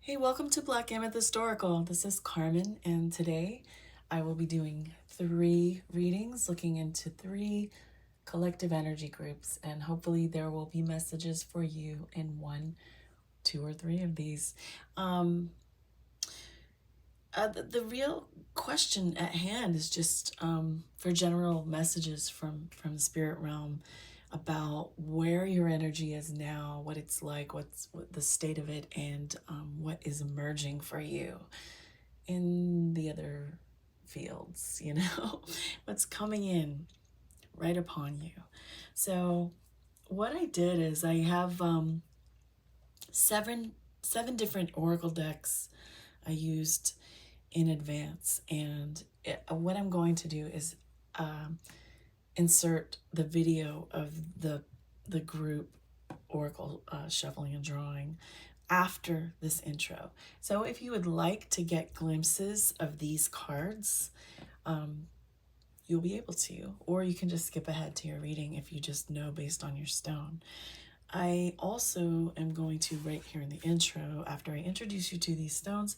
Hey, welcome to Black Amethyst Oracle. This is Carmen, and today I will be doing 3 readings, looking into 3 collective energy groups, and hopefully there will be messages for you in 1, 2, or 3 of these. The real question at hand is just for general messages from the spirit realm about where your energy is now, what it's like, what the state of it, and what is emerging for you in the other fields, you know, what's coming in right upon you. So what I did is I have seven different oracle decks I used in advance, and what I'm going to do is insert the video of the group oracle shuffling and drawing after this intro. So if you would like to get glimpses of these cards, you'll be able to, or you can just skip ahead to your reading if you just know based on your stone. I also am going to, right here in the intro, after I introduce you to these stones,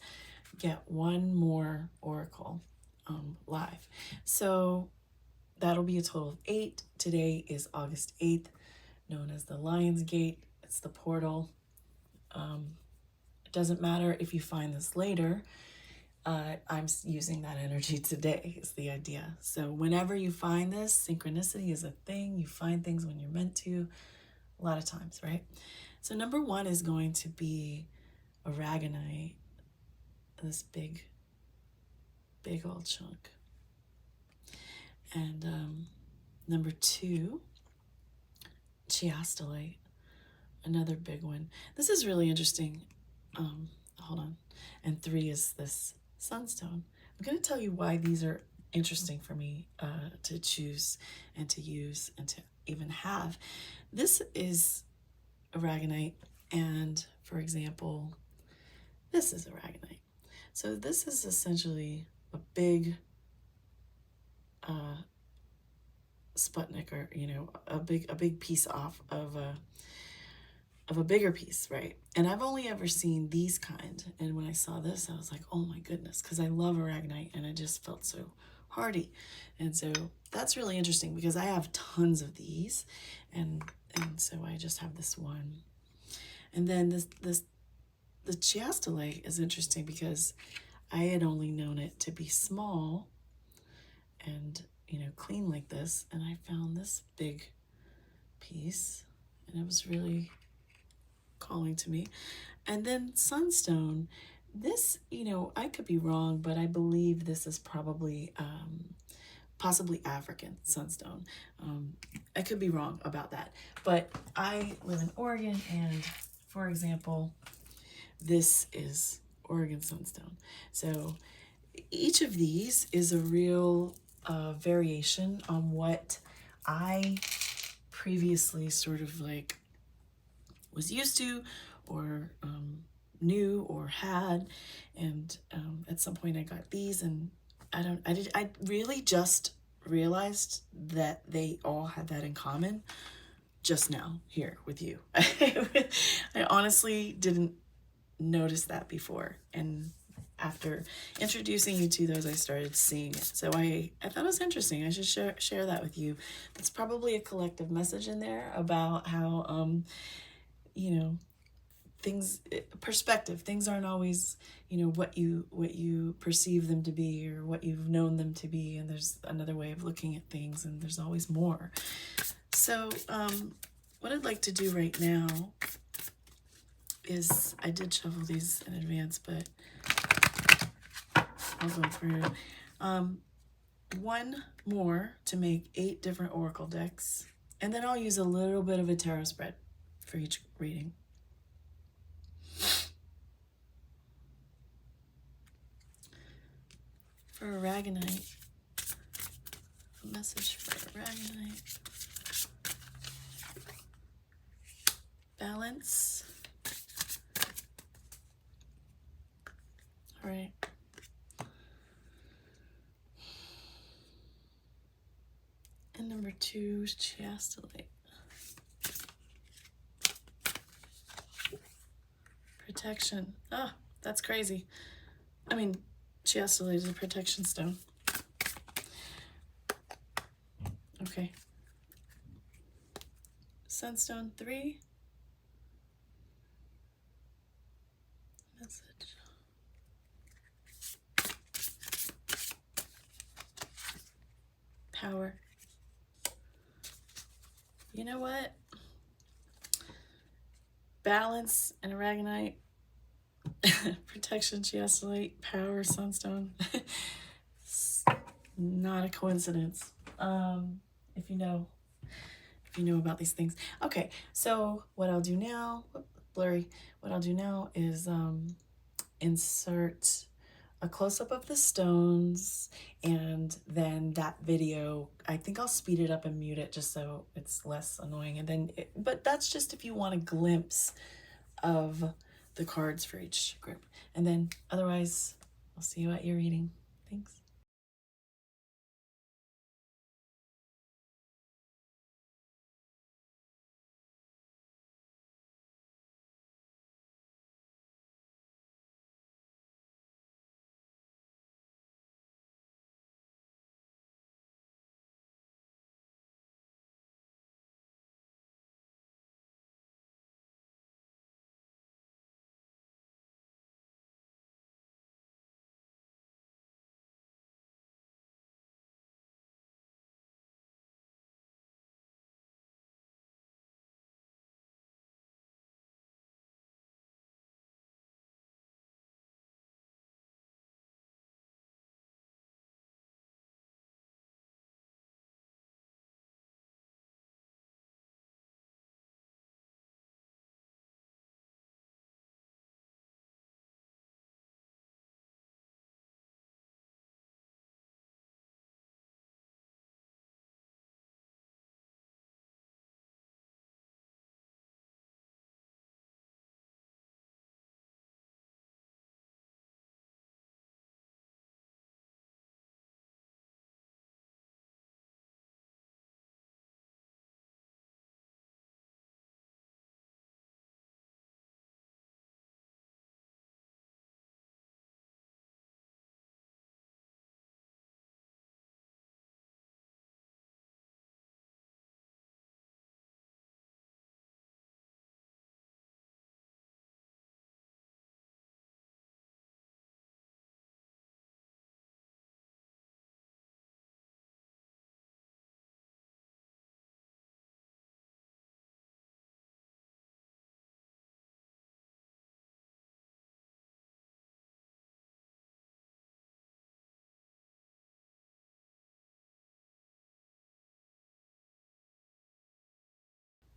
get one more oracle live. So that'll be a total of 8. Today is August 8th, known as the Lion's Gate. It's the portal. It doesn't matter if you find this later. I'm using that energy today is the idea. So whenever you find this, synchronicity is a thing. You find things when you're meant to, a lot of times, right? So number 1 is going to be aragonite, this big old chunk. And number 2, chiastolite, another big one. This is really interesting. Hold on. And 3 is this sunstone. I'm going to tell you why these are interesting for me to choose and to use and to even have. This is aragonite, and for example, this is aragonite. So this is essentially a big Sputnik, or a big piece off of a bigger piece, right? And I've only ever seen these kind, and when I saw this I was like, oh my goodness, because I love aragonite and it just felt so hardy. And so that's really interesting because I have tons of these, and so I just have this one. And then the chiastolite is interesting because I had only known it to be small and clean like this, and I found this big piece and it was really calling to me. And then sunstone, this, I could be wrong, but I believe this is probably possibly African sunstone. I could be wrong about that, but I live in Oregon, and for example, this is Oregon sunstone. So each of these is a real variation on what I previously sort of like was used to, or knew or had. And at some point I got these, and I really just realized that they all had that in common just now here with you. I honestly didn't notice that before, and after introducing you to those, I started seeing it. So I thought it was interesting. I should share that with you. That's probably a collective message in there about how things, perspective, things aren't always what you perceive them to be or what you've known them to be, and there's another way of looking at things, and there's always more. So what I'd like to do right now is, I did shuffle these in advance, but I'll go through one more to make 8 different oracle decks, and then I'll use a little bit of a tarot spread for each reading. For aragonite, a message for aragonite. Balance. All right. And number 2 is chiastolite. Protection. That's crazy. I mean, chiastolite is a protection stone. Okay. Sunstone 3. Message. Power. You know what? Balance and aragonite. Protection, chiastolite, power, sunstone. Not a coincidence. If you know about these things. Okay, so what I'll do now, blurry. What I'll do now is insert a close-up of the stones, and then that video, I think I'll speed it up and mute it just so it's less annoying. And then, but that's just if you want a glimpse of the cards for each group. And then otherwise, I'll see you at your reading. Thanks.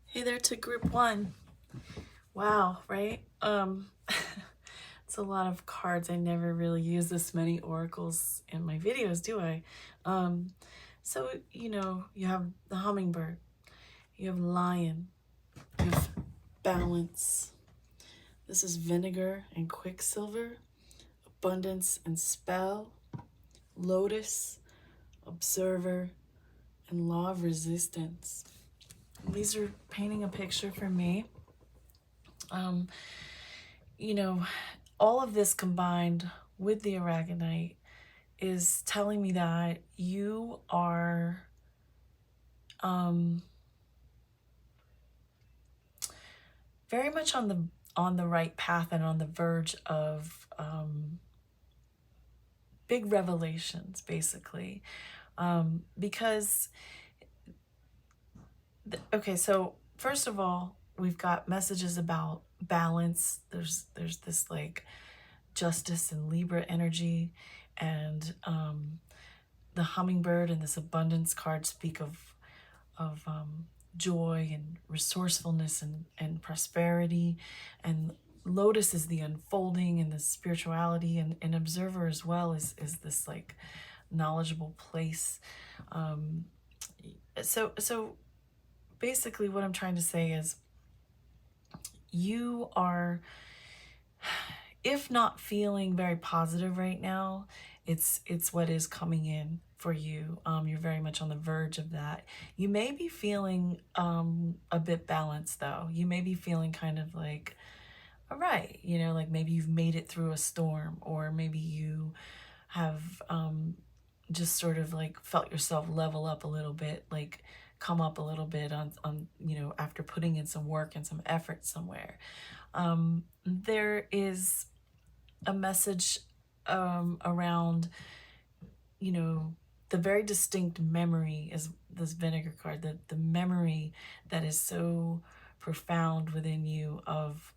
Hey there to group 1. Wow, right? It's a lot of cards. I never really use this many oracles in my videos, do I? So, you have the hummingbird, you have lion, you have balance. This is vinegar and quicksilver, abundance and spell, lotus, observer, and law of resistance. These are painting a picture for me. All of this combined with the aragonite is telling me that you are very much on the right path and on the verge of big revelations, basically, because okay, so first of all, we've got messages about balance. There's this like justice and Libra energy, and the hummingbird and this abundance card speak of joy and resourcefulness and prosperity, and lotus is the unfolding and the spirituality, and observer as well is this like knowledgeable place. So basically what I'm trying to say is you are, if not feeling very positive right now, it's what is coming in for you. You're very much on the verge of that. You may be feeling a bit balanced though. You may be feeling kind of like all right, you know, like maybe you've made it through a storm, or maybe you have just sort of like felt yourself level up a little bit, like come up a little bit on you know, after putting in some work and some effort somewhere. There is a message around, you know, the very distinct memory is this vinegar card, the memory that is so profound within you of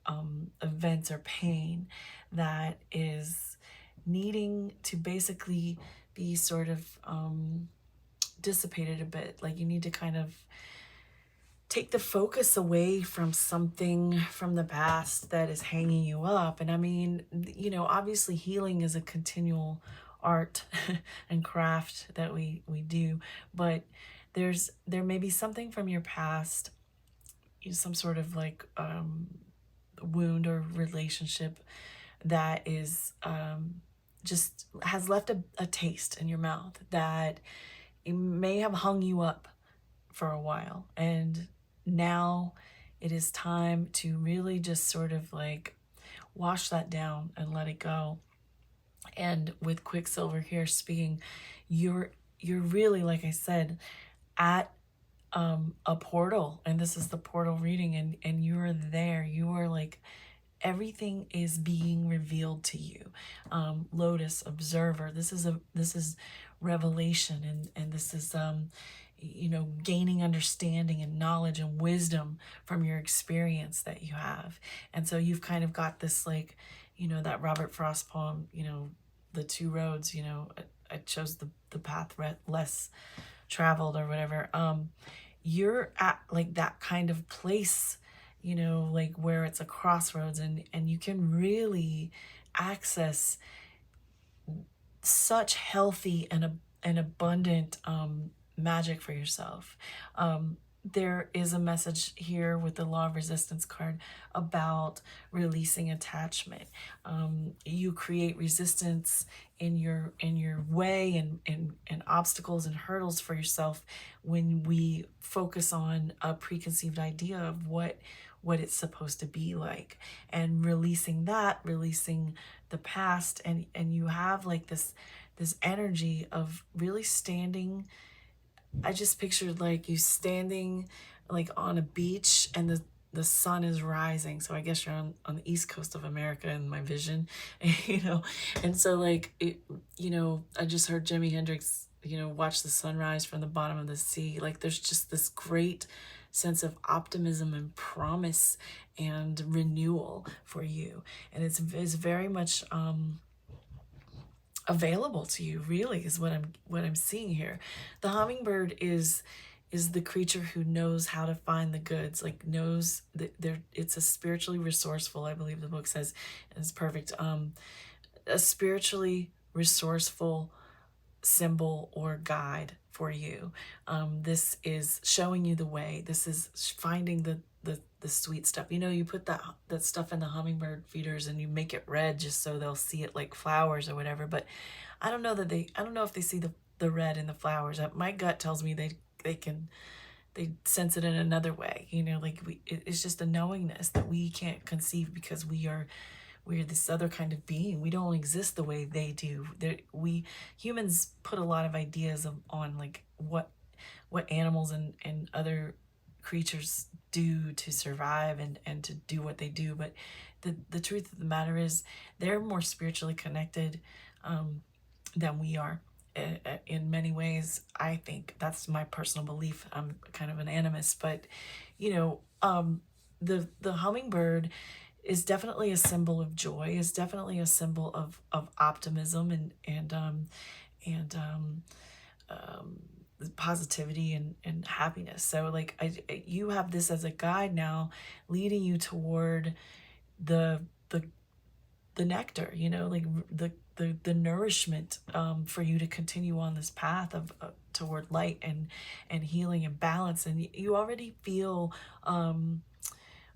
events or pain that is needing to basically be sort of dissipated a bit. Like you need to kind of take the focus away from something from the past that is hanging you up. And I mean, you know, obviously healing is a continual art and craft that we do, but there may be something from your past, some sort of like wound or relationship that is just has left a taste in your mouth that it may have hung you up for a while. And now it is time to really just sort of like wash that down and let it go. And with Quicksilver here speaking, you're really, like I said, at a portal, and this is the portal reading, and you're there. You are like, everything is being revealed to you. Lotus, observer, this is revelation, and this is you know, gaining understanding and knowledge and wisdom from your experience that you have. And so you've kind of got this, like, you know, that Robert Frost poem, you know, the two roads, you know, I chose the path less traveled or whatever. You're at like that kind of place, you know, like where it's a crossroads, and you can really access such healthy and abundant magic for yourself. There is a message here with the Law of Resistance card about releasing attachment. You create resistance in your way, and obstacles and hurdles for yourself when we focus on a preconceived idea of what it's supposed to be like, and releasing the past, and you have like this energy of really standing. I just pictured like you standing like on a beach, and the sun is rising. So I guess you're on the east coast of America in my vision, you know. And so like it, you know, I just heard Jimi Hendrix, you know, watch the sunrise from the bottom of the sea. Like there's just this great sense of optimism and promise and renewal for you, and it's very much available to you, really, is what I'm seeing here. The hummingbird is the creature who knows how to find the goods, like knows that it's a spiritually resourceful, I believe the book says, and it's perfect, a spiritually resourceful symbol or guide for you. This is showing you the way. This is finding the sweet stuff. You know, you put that stuff in the hummingbird feeders and you make it red just so they'll see it like flowers or whatever. But I don't know if they see the red in the flowers. My gut tells me they sense it in another way. You know, like it's just a knowingness that we can't conceive, because we're this other kind of being. We don't exist the way they do. We humans put a lot of ideas on like what animals and other creatures do to survive and to do what they do. But the truth of the matter is they're more spiritually connected than we are in many ways. I think that's my personal belief. I'm kind of an animist, but you know, the hummingbird is definitely a symbol of joy, is definitely a symbol of optimism and positivity and happiness. So like you have this as a guide now, leading you toward the nectar, you know, like the nourishment for you to continue on this path of toward light and healing and balance. And you already feel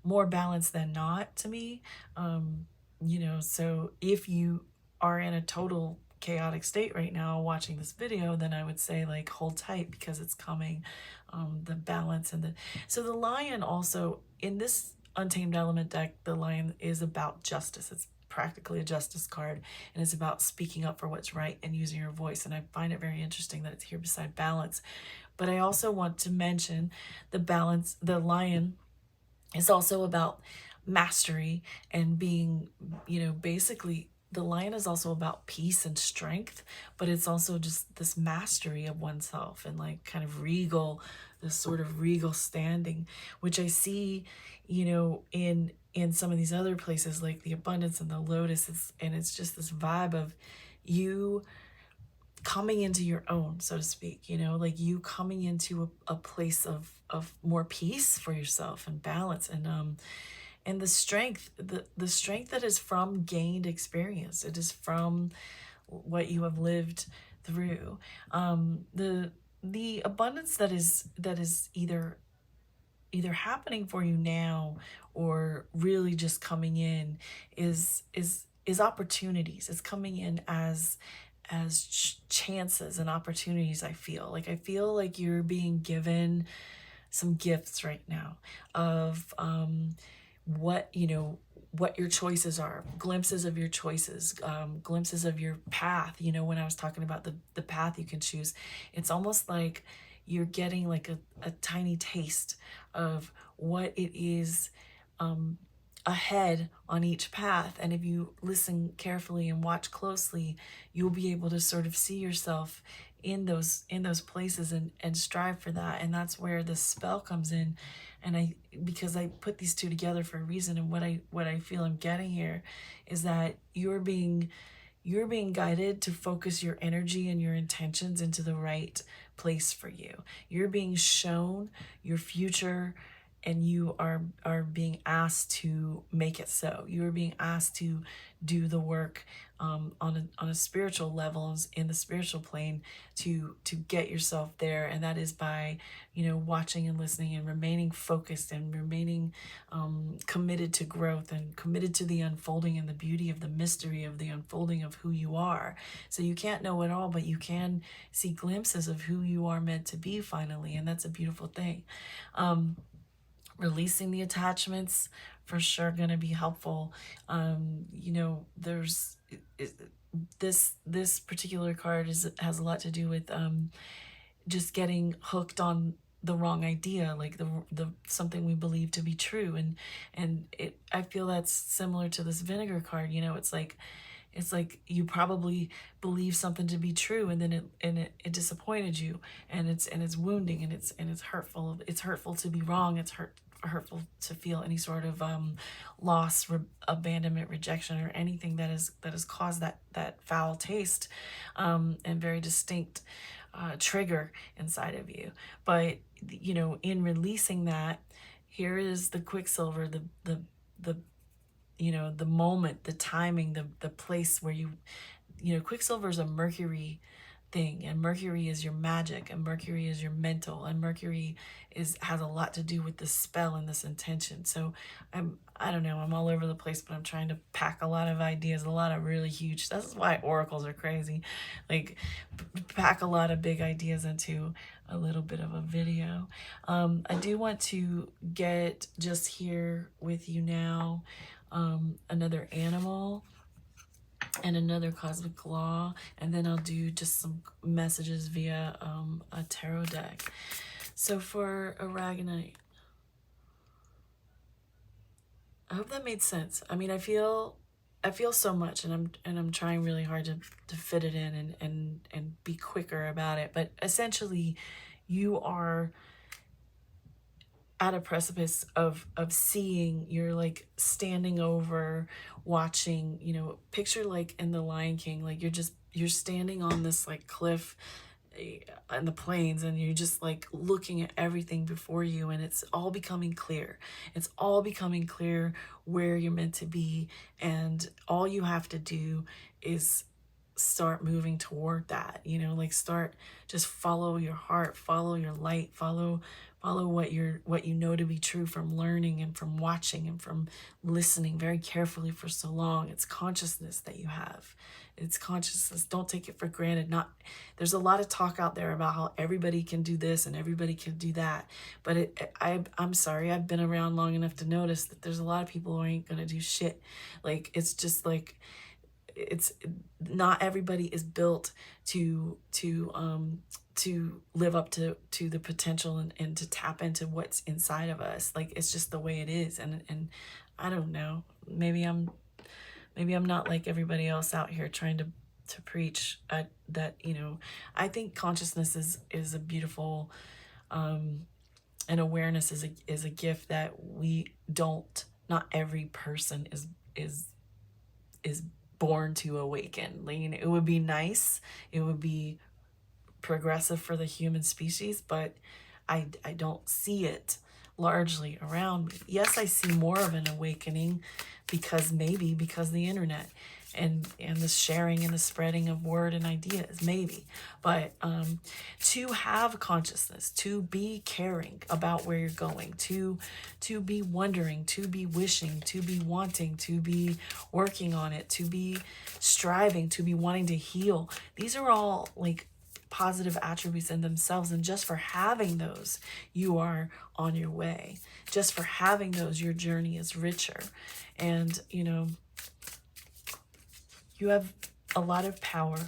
more balanced than not, to me. You know, so if you are in a total chaotic state right now watching this video, then I would say like hold tight, because it's coming. The balance and so the lion also in this Untamed Element deck, the lion is about justice. It's practically a justice card, and it's about speaking up for what's right and using your voice. And I find it very interesting that it's here beside balance. But I also want to mention the balance. The lion is also about mastery and being, basically the lion is also about peace and strength, but it's also just this mastery of oneself and like kind of regal, this sort of regal standing, which I see, in some of these other places like the abundance and the lotus. And it's just this vibe of you coming into your own, so to speak, like you coming into a place of more peace for yourself and balance, and the strength, the strength that is from gained experience. It is from what you have lived through. The abundance that is either happening for you now or really just coming in is opportunities. It's coming in as chances and opportunities. I feel like you're being given some gifts right now of what your choices are, glimpses of your choices, glimpses of your path. When I was talking about the path you can choose, it's almost like you're getting like a tiny taste of what it is ahead on each path. And if you listen carefully and watch closely, you'll be able to sort of see yourself in those places and strive for that. And that's where the spell comes in. And because I put these two together for a reason, and what I feel I'm getting here is that you're being guided to focus your energy and your intentions into the right place for you. You're being shown your future, and you are being asked to make it so. You are being asked to do the work on a spiritual level, in the spiritual plane, to get yourself there. And that is by watching and listening and remaining focused and remaining committed to growth and committed to the unfolding and the beauty of the mystery of the unfolding of who you are. So you can't know it all, but you can see glimpses of who you are meant to be finally, and that's a beautiful thing. Releasing the attachments for sure going to be helpful. There's this particular card has a lot to do with just getting hooked on the wrong idea, like the something we believe to be true, and I feel that's similar to this vinegar card. It's like you probably believe something to be true, and then it disappointed you, and it's wounding, and it's hurtful. It's hurtful to be wrong. It's hurtful to feel any sort of loss, abandonment, rejection, or anything that has caused that foul taste, and very distinct trigger inside of you. But in releasing that, here is the quicksilver, the the moment, the timing, the place where quicksilver is a Mercury thing, and Mercury is your magic, and Mercury is your mental, and Mercury has a lot to do with this spell and this intention. So I don't know, I'm all over the place, but I'm trying to pack a lot of ideas, a lot of really huge, that's why oracles are crazy, like pack a lot of big ideas into a little bit of a video. I do want to get just here with you now another animal and another cosmic law, and then I'll do just some messages via a tarot deck. So for aragonite, I hope that made sense. I mean, I feel so much, and I'm trying really hard to fit it in and be quicker about it. But essentially, you are at a precipice of seeing. You're like standing over, watching, picture like in The Lion King, like you're standing on this like cliff in the plains, and you're just like looking at everything before you, and it's all becoming clear. It's all becoming clear where you're meant to be, and all you have to do is start moving toward that, like start, just follow your heart, follow your light, follow Follow what you know to be true from learning and from watching and from listening very carefully for so long. It's consciousness that you have. It's consciousness. Don't take it for granted. There's a lot of talk out there about how everybody can do this and everybody can do that. But I'm sorry, I've been around long enough to notice that there's a lot of people who ain't gonna do shit. Like, it's just like, it's not everybody is built to live up to the potential and to tap into what's inside of us. Like, it's just the way it is. And I don't know, maybe I'm not like everybody else out here trying to preach that, you know, I think consciousness is a beautiful, and awareness is a gift that not every person is born to awaken. Like, you know, it would be nice, it would be progressive for the human species, but I don't see it largely around me. Yes, I see more of an awakening because of the internet and the sharing and the spreading of word and ideas, maybe. But to have consciousness, to be caring about where you're going, to be wondering, to be wishing, to be wanting, to be working on it, to be striving, to be wanting to heal, these are all like positive attributes in themselves. And just for having those, you are on your way. Just for having those, your journey is richer. And, you know, you have a lot of power.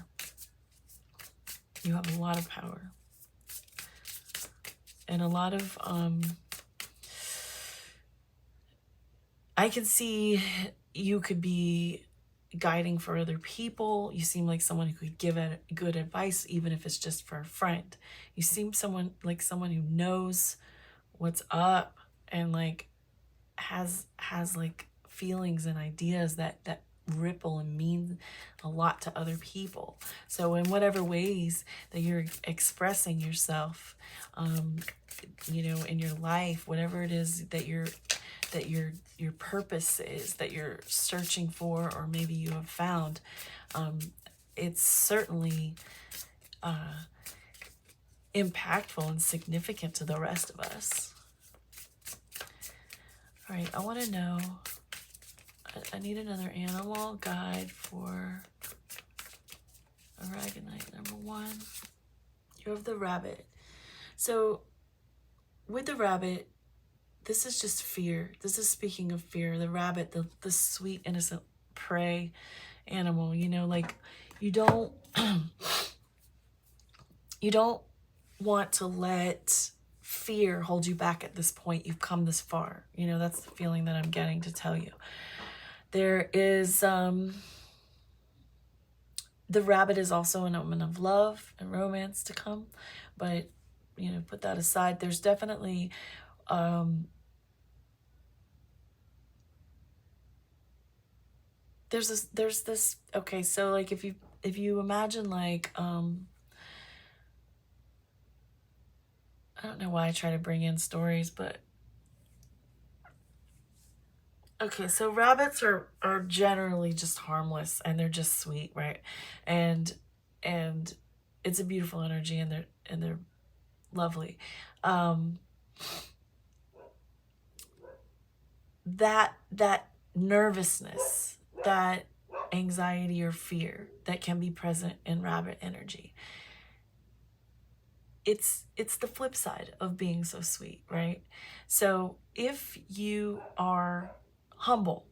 You have a lot of power. And a lot of, I can see you could be guiding for other people. You seem like someone who could give good advice, even if it's just for a friend. You seem like someone who knows what's up and like has like feelings and ideas that ripple and mean a lot to other people. So in whatever ways that you're expressing yourself, you know, in your life, whatever it is that your purpose is, that you're searching for, or maybe you have found, it's certainly impactful and significant to the rest of us. All right, I want to know, I need another animal guide for aragonite. Number 1, you have the rabbit. So with the rabbit, this is just fear. This is speaking of fear. The rabbit, the sweet, innocent prey animal, you know, like you don't want to let fear hold you back at this point. You've come this far. You know, that's the feeling that I'm getting to tell you. There is, the rabbit is also an omen of love and romance to come, but, you know, put that aside. There's definitely, there's this, okay, so like if you imagine like, I don't know why I try to bring in stories, but okay, so rabbits are generally just harmless and they're just sweet, right? And it's a beautiful energy and they're lovely. That nervousness, that anxiety or fear that can be present in rabbit energy, it's the flip side of being so sweet, right? So if you are humble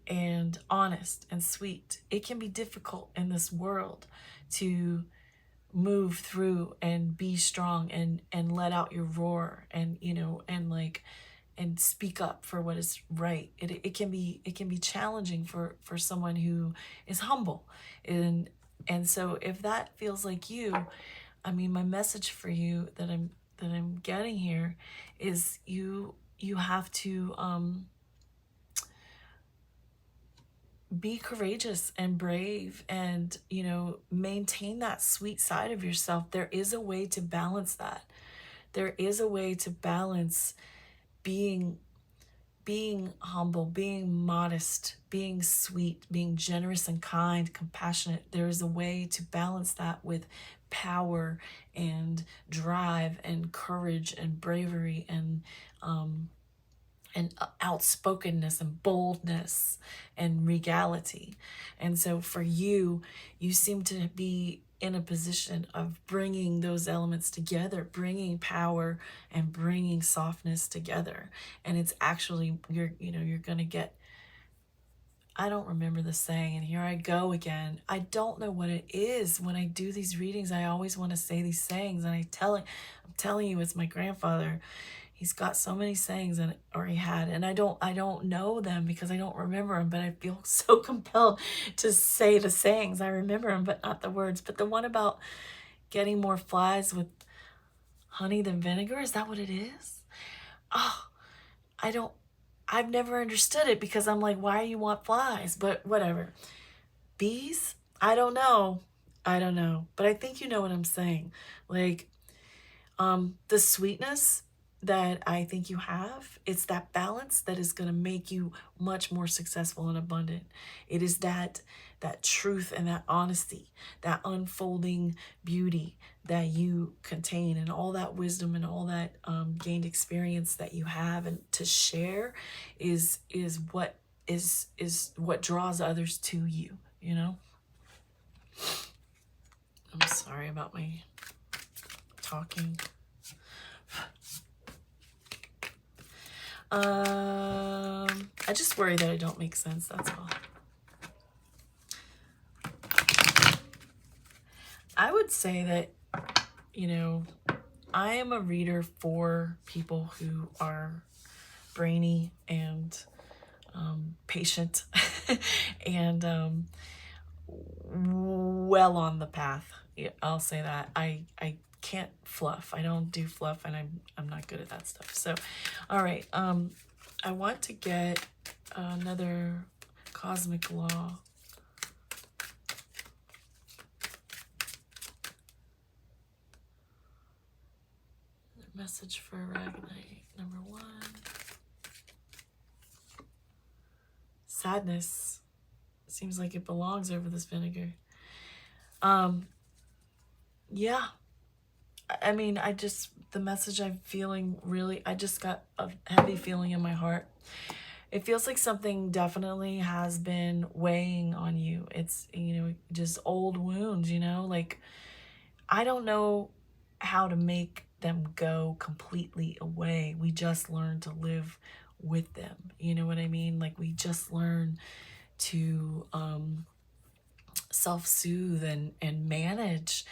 and honest and sweet, it can be difficult in this world to move through and be strong and let out your roar and, you know, and speak up for what is right. It can be challenging for someone who is humble. And so if that feels like you, I mean, my message for you that I'm getting here is you have to be courageous and brave and, you know, maintain that sweet side of yourself. There is a way to balance that. There is a way to balance being being humble, being modest, being sweet, being generous and kind, compassionate. There is a way to balance that with power and drive and courage and bravery and outspokenness and boldness and regality. And so for you, you seem to be in a position of bringing those elements together, bringing power and bringing softness together. And it's actually, you're going to get, I don't remember the saying, and here I go again. I don't know what it is. When I do these readings, I always want to say these sayings, and I'm telling you, it's my grandfather. He's got so many sayings, or he had, and I don't know them because I don't remember them, but I feel so compelled to say the sayings. I remember them, but not the words. But the one about getting more flies with honey than vinegar, is that what it is? Oh, I've never understood it because I'm like, why do you want flies? But whatever. Bees? I don't know. But I think you know what I'm saying. Like, the sweetness that I think you have, it's that balance that is going to make you much more successful and abundant. It is that truth and that honesty, that unfolding beauty that you contain, and all that wisdom and all that gained experience that you have and to share is what draws others to you, you know? I'm sorry about my talking. I just worry that I don't make sense, that's all. I would say that, I am a reader for people who are brainy and patient and well on the path. I'll say that. I can't fluff. I don't do fluff, and I'm not good at that stuff. So, all right. I want to get another cosmic law. Message for aragonite, number 1. Sadness. Seems like it belongs over this vinegar. Yeah. I mean, the message I'm feeling really, I just got a heavy feeling in my heart. It feels like something definitely has been weighing on you. It's, just old wounds, like, I don't know how to make them go completely away. We just learn to live with them. You know what I mean? Like, we just learn to self-soothe and manage,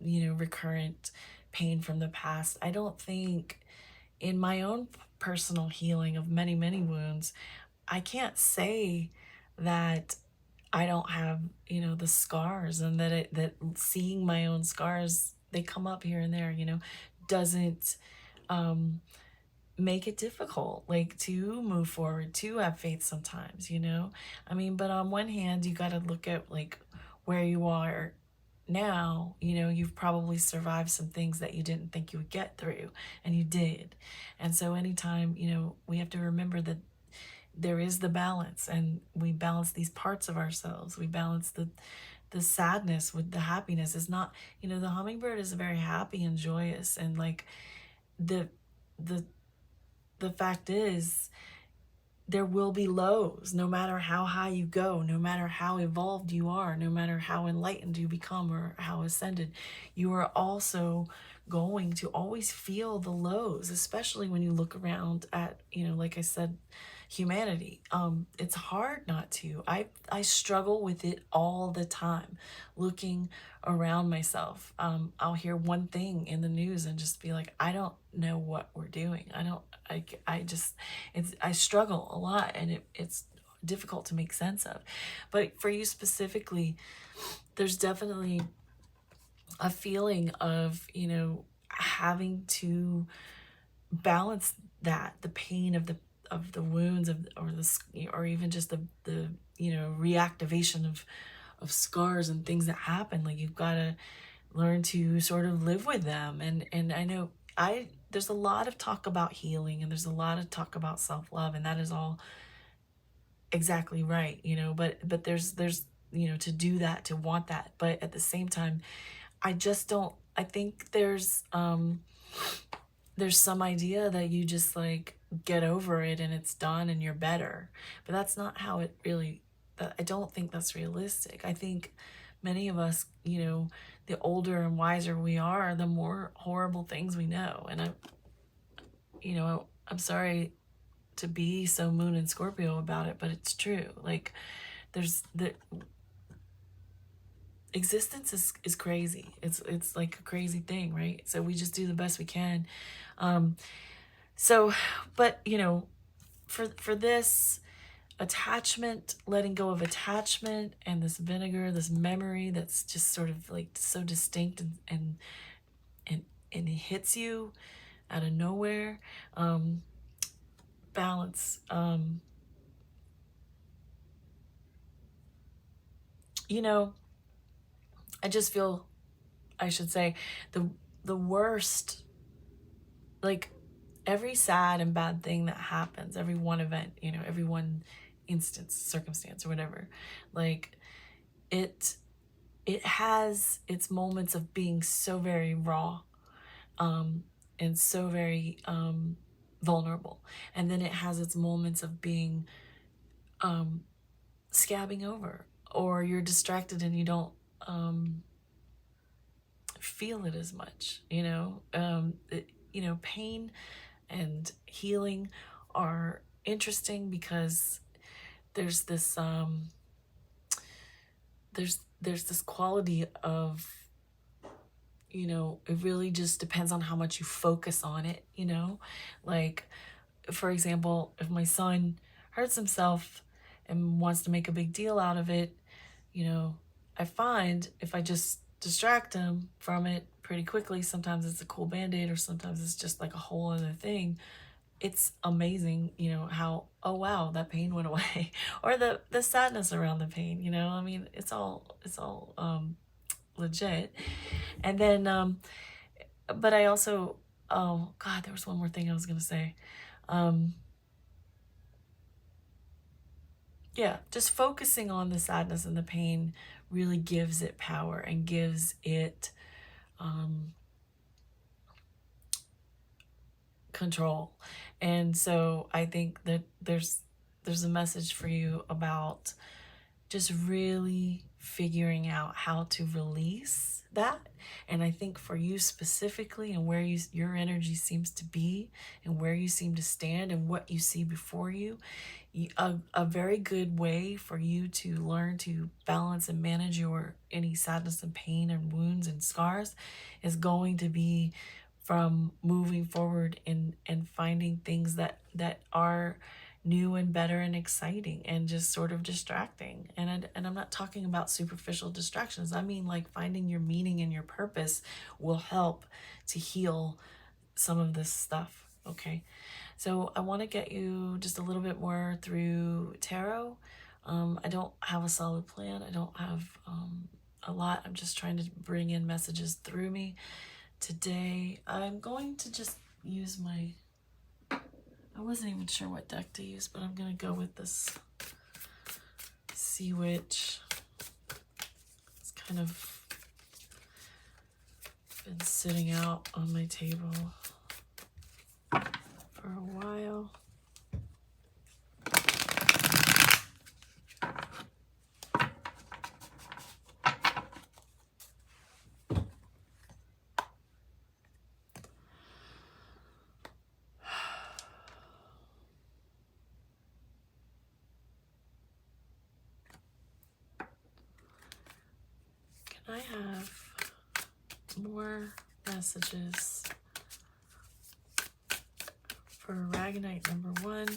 recurrent pain from the past. I don't think, in my own personal healing of many, many wounds, I can't say that I don't have, the scars, and that seeing my own scars, they come up here and there, doesn't make it difficult, like, to move forward, to have faith sometimes, I mean, but on one hand, you got to look at, like, where you are now. You've probably survived some things that you didn't think you would get through, and you did. And so anytime, we have to remember that there is the balance, and we balance these parts of ourselves. We balance the sadness with the happiness. Is not, the hummingbird is very happy and joyous, and like the fact is, there will be lows, no matter how high you go, no matter how evolved you are, no matter how enlightened you become or how ascended. You are also going to always feel the lows, especially when you look around at, like I said, humanity. It's hard not to. I struggle with it all the time, looking around myself. I'll hear one thing in the news and just be like, I don't know what we're doing. I struggle a lot, and it's difficult to make sense of. But for you specifically, there's definitely a feeling of, having to balance that, the pain of the wounds or even just the reactivation of scars and things that happen. Like, you've got to learn to sort of live with them. And I know there's a lot of talk about healing, and there's a lot of talk about self-love, and that is all exactly right, you know, but there's you know, to do that, to want that, but at the same time, I just don't, I think there's some idea that you just like get over it and it's done and you're better, but that's not how it really, I don't think that's realistic. I think many of us, you know, the older and wiser we are, the more horrible things we know. And you know, I'm sorry to be so Moon and Scorpio about it, but it's true. Like, there's the existence is crazy. It's like a crazy thing, right? So we just do the best we can. So, but you know, for this attachment, letting go of attachment, and this vinegar, this memory that's just sort of like so distinct and it hits you out of nowhere. Balance. You know, I just feel, I should say, the worst, like every sad and bad thing that happens, every one event, you know, every one instance, circumstance, or whatever, like it has its moments of being so very raw, and so very vulnerable, and then it has its moments of being scabbing over, or you're distracted and you don't feel it as much, you know. You know, pain and healing are interesting because there's this there's this quality of, you know, it really just depends on how much you focus on it, you know. Like, for example, if my son hurts himself and wants to make a big deal out of it, you know, I find if I just distract him from it pretty quickly, sometimes it's a cool band-aid, or sometimes it's just like a whole other thing. It's amazing, you know, how, oh wow, that pain went away, or the sadness around the pain, you know. I mean, it's all legit. And then but I also, oh god, there was one more thing I was gonna say. Yeah, just focusing on the sadness and the pain really gives it power and gives it control. And so I think that there's a message for you about just really figuring out how to release that. And I think for you specifically, and where your energy seems to be, and where you seem to stand, and what you see before you, a very good way for you to learn to balance and manage your any sadness and pain and wounds and scars is going to be from moving forward and finding things that are new and better and exciting, and just sort of distracting. And I'm not talking about superficial distractions. I mean, like, finding your meaning and your purpose will help to heal some of this stuff. Okay, so I want to get you just a little bit more through tarot. I don't have a solid plan. I don't have a lot. I'm just trying to bring in messages through me. Today, I'm going to just use my, I wasn't even sure what deck to use, but I'm going to go with this SEAWITCH. It's kind of been sitting out on my table for a while. Can I have more messages for aragonite number 1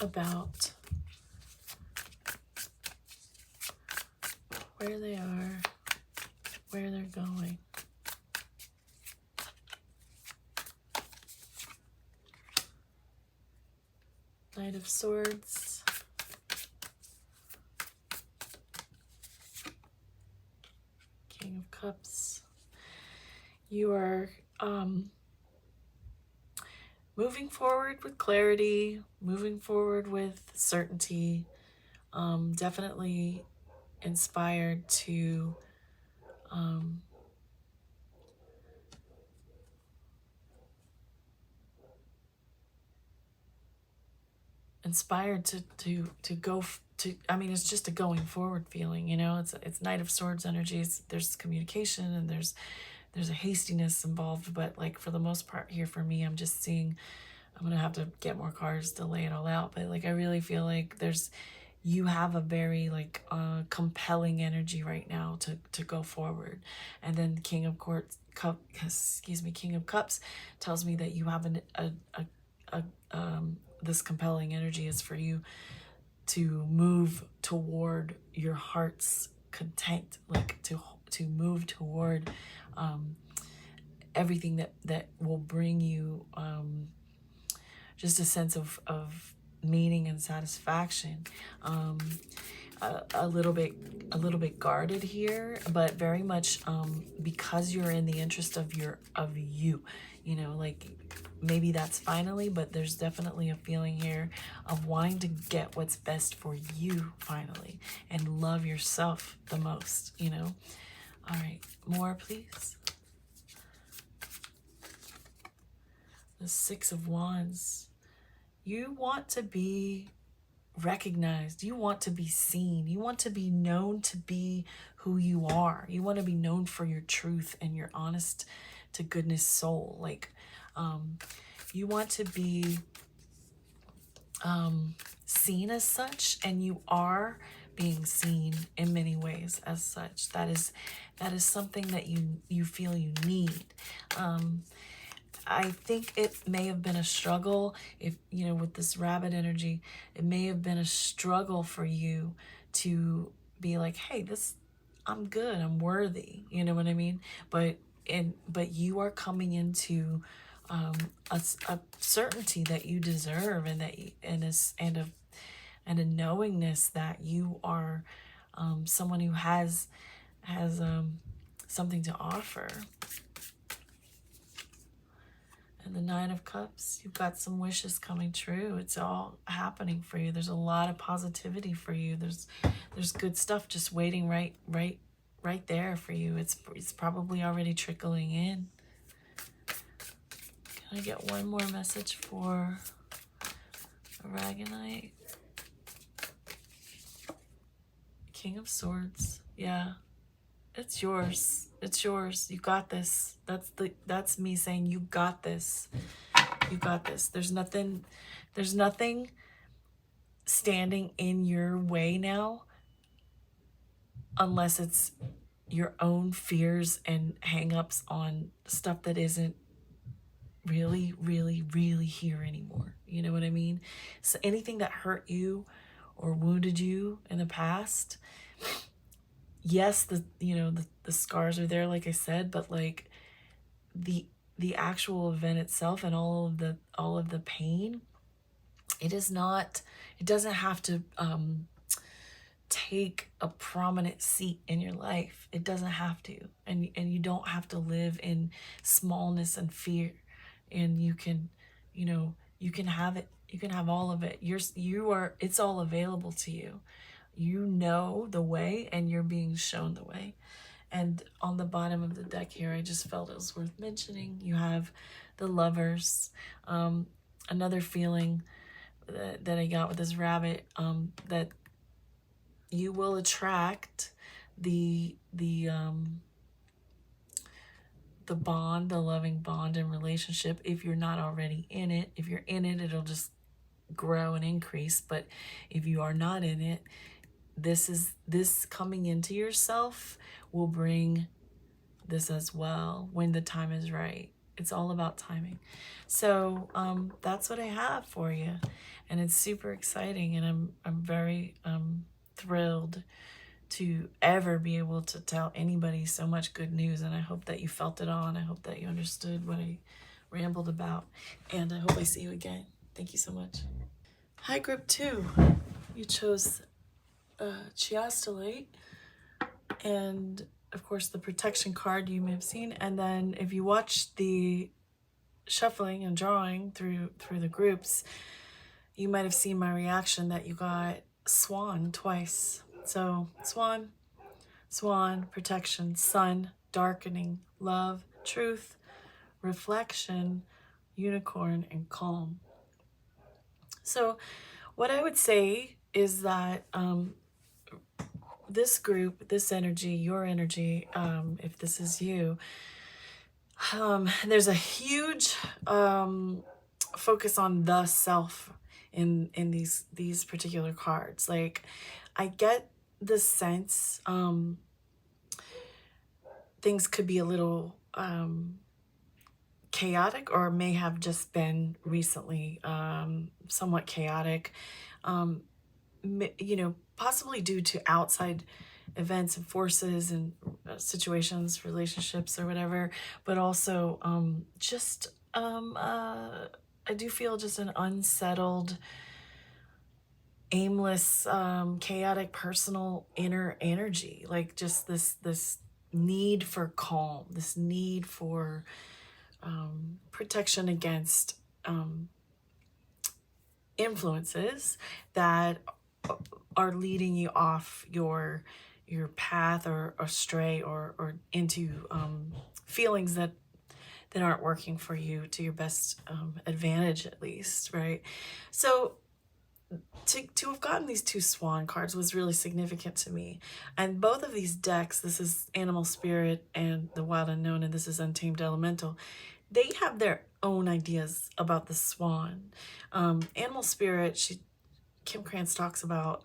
about where they are, where they're going? Knight of Swords, King of Cups. You are moving forward with clarity, moving forward with certainty. Definitely inspired to to go to, I mean, it's just a going forward feeling, you know. It's Knight of Swords energies. There's communication and there's a hastiness involved, but like for the most part here for me, I'm just seeing, I'm gonna have to get more cards to lay it all out, but like I really feel like you have a very like compelling energy right now to go forward. And then King of King of Cups tells me that you have this compelling energy is for you to move toward your heart's content, like to move toward everything that will bring you just a sense of meaning and satisfaction. A little bit guarded here, but very much because you're in the interest of you, you know, like maybe that's finally, but there's definitely a feeling here of wanting to get what's best for you finally and love yourself the most, you know. All right, more please. The Six of Wands. You want to be recognized. You want to be seen. You want to be known to be who you are. You want to be known for your truth and your honest to goodness soul. Like, you want to be seen as such, and you are being seen in many ways as such. That is something that you feel you need. I think it may have been a struggle, if you know, with this rabbit energy, it may have been a struggle for you to be like, hey, I'm good, I'm worthy, you know what I mean? But you are coming into a certainty that you deserve, and that and a knowingness that you are someone who has something to offer. And the Nine of Cups, you've got some wishes coming true. It's all happening for you. There's a lot of positivity for you. There's good stuff just waiting right there for you. It's probably already trickling in. Can I get one more message for aragonite? King of Swords. Yeah. It's yours. It's yours. You got this. That's me saying you got this. You got this. There's nothing standing in your way now, unless it's your own fears and hang-ups on stuff that isn't really, really, really here anymore. You know what I mean? So anything that hurt you or wounded you in the past, yes, the scars are there, like I said, but like the actual event itself and all of the pain, it doesn't have to take a prominent seat in your life. It doesn't have to, and you don't have to live in smallness and fear, and you can have it. You can have all of it. It's all available to you. You know the way, and you're being shown the way. And on the bottom of the deck here, I just felt it was worth mentioning, you have the Lovers. Another feeling that I got with this rabbit, that you will attract the bond, the loving bond and relationship, if you're not already in it. If you're in it, it'll just grow and increase. But if you are not in it, this coming into yourself will bring this as well when the time is right. It's all about timing. So that's what I have for you, and it's super exciting, and I'm very thrilled to ever be able to tell anybody so much good news. And I hope that you felt it all, and I hope that you understood what I rambled about, and I hope I see you again. Thank you so much. Hi, group 2. You chose chiastolite, and of course, the protection card you may have seen. And then if you watch the shuffling and drawing through the groups, you might have seen my reaction that you got swan twice. So swan, swan, protection, sun, darkening, love, truth, reflection, unicorn, and calm. So what I would say is that this group, this energy, your energy, if this is you, there's a huge focus on the self in these particular cards. Like, I get the sense things could be a little chaotic, or may have just been recently somewhat chaotic, you know, possibly due to outside events and forces and situations, relationships or whatever, but also I do feel just an unsettled, aimless, chaotic, personal inner energy, like just this need for calm, this need for protection against influences that are leading you off your path, or astray, or into feelings that aren't working for you to your best advantage, at least, right? So to have gotten these two swan cards was really significant to me. And both of these decks, this is Animal Spirit and the Wild Unknown, and this is Untamed Elemental, they have their own ideas about the swan. Animal Spirit, Kim Krantz talks about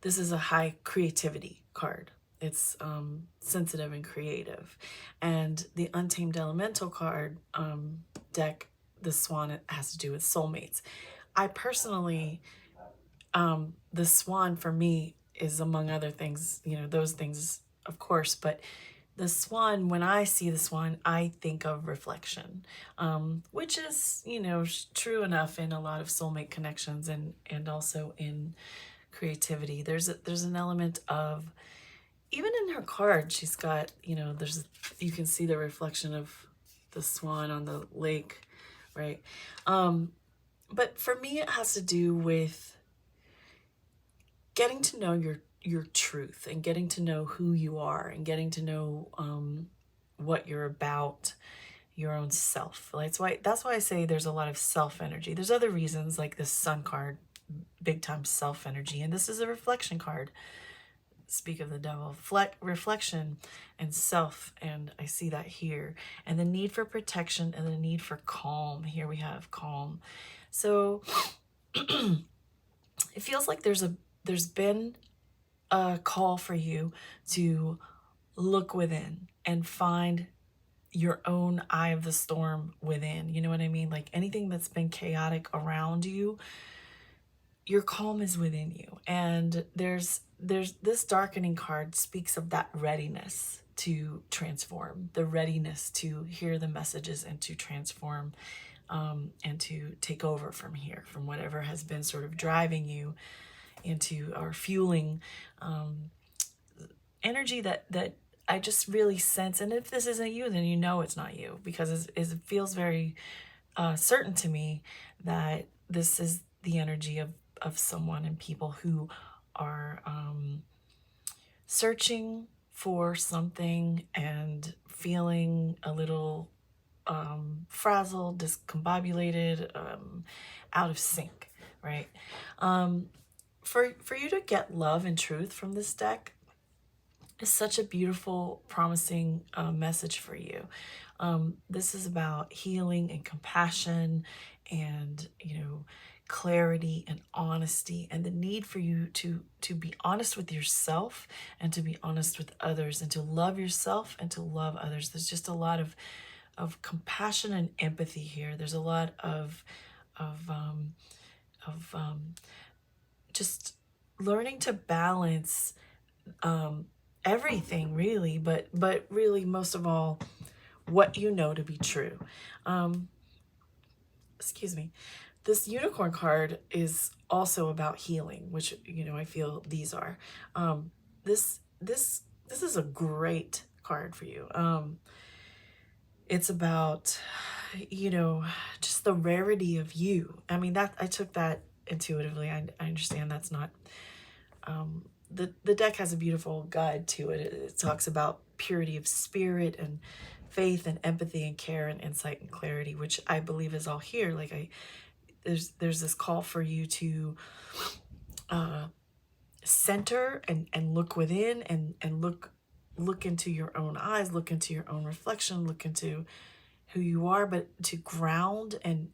this is a high creativity card. It's sensitive and creative. And the Untamed Elemental card deck, the swan, it has to do with soulmates. I personally, the swan for me is, among other things, you know, those things, of course, but the swan, when I see the swan, I think of reflection, which is, you know, true enough in a lot of soulmate connections, and also in creativity. There's an element of, even in her card, she's got, you know, you can see the reflection of the swan on the lake, right? But for me, it has to do with getting to know your truth, and getting to know who you are, and getting to know what you're about, your own self. That's why I say there's a lot of self energy. There's other reasons, like this sun card, big time self energy, and this is a reflection card. Speak of the devil, reflection and self, and I see that here, and the need for protection and the need for calm. Here we have calm. So it feels like there's been a call for you to look within and find your own eye of the storm within. You know what I mean? Like, anything that's been chaotic around you, your calm is within you. And there's this darkening card speaks of that readiness to transform, the readiness to hear the messages and to transform, and to take over from here, from whatever has been sort of driving you into, or fueling energy that I just really sense. And if this isn't you, then you know it's not you, because it feels very certain to me that this is the energy of someone and people who are searching for something and feeling a little frazzled, discombobulated, out of sync, right? For you to get love and truth from this deck is such a beautiful, promising message for you. This is about healing and compassion, and, you know, clarity and honesty, and the need for you to be honest with yourself, and to be honest with others, and to love yourself and to love others. There's just a lot of compassion and empathy here. There's a lot of just learning to balance everything, really, but really, most of all, what you know to be true. Excuse me. This unicorn card is also about healing, which, you know, I feel these are. This this is a great card for you. It's about, you know, just the rarity of you. I mean, that I took that intuitively. I understand that's not, the deck has a beautiful guide to it. It talks about purity of spirit and faith and empathy and care and insight and clarity, which I believe is all here. Like there's this call for you to center and look within and look into your own eyes, look into your own reflection, look into who you are, but to ground and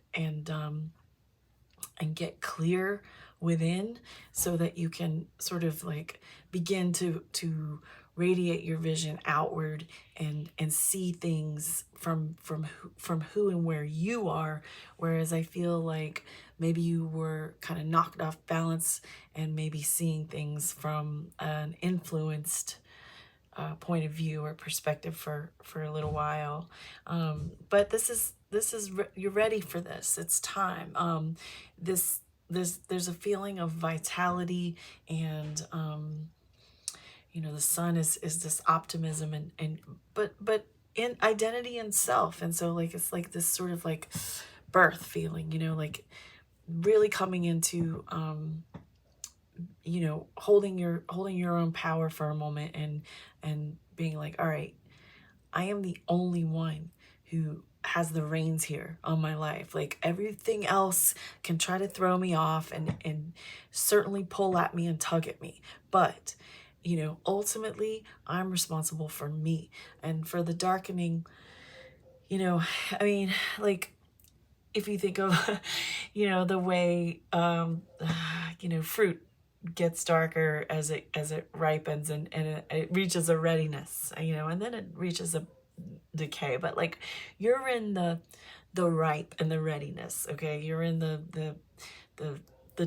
get clear within, so that you can sort of like begin to radiate your vision outward and see things from who and where you are. Whereas I feel like maybe you were kind of knocked off balance and maybe seeing things from an influenced point of view or perspective for a little while. But this is you're ready for this. It's time. There's a feeling of vitality, and you know, the sun is this optimism and but in identity and self. And so like it's like this sort of like birth feeling, you know, like really coming into you know, holding your own power for a moment and being like, all right, I am the only one who has the reins here on my life. Like everything else can try to throw me off and certainly pull at me and tug at me. But, you know, ultimately I'm responsible for me and for the darkening, you know, I mean, like if you think of, you know, the way, you know, fruit gets darker as it ripens and it reaches a readiness, you know, and then it reaches a decay. But like you're in the ripe and the readiness, okay? You're in the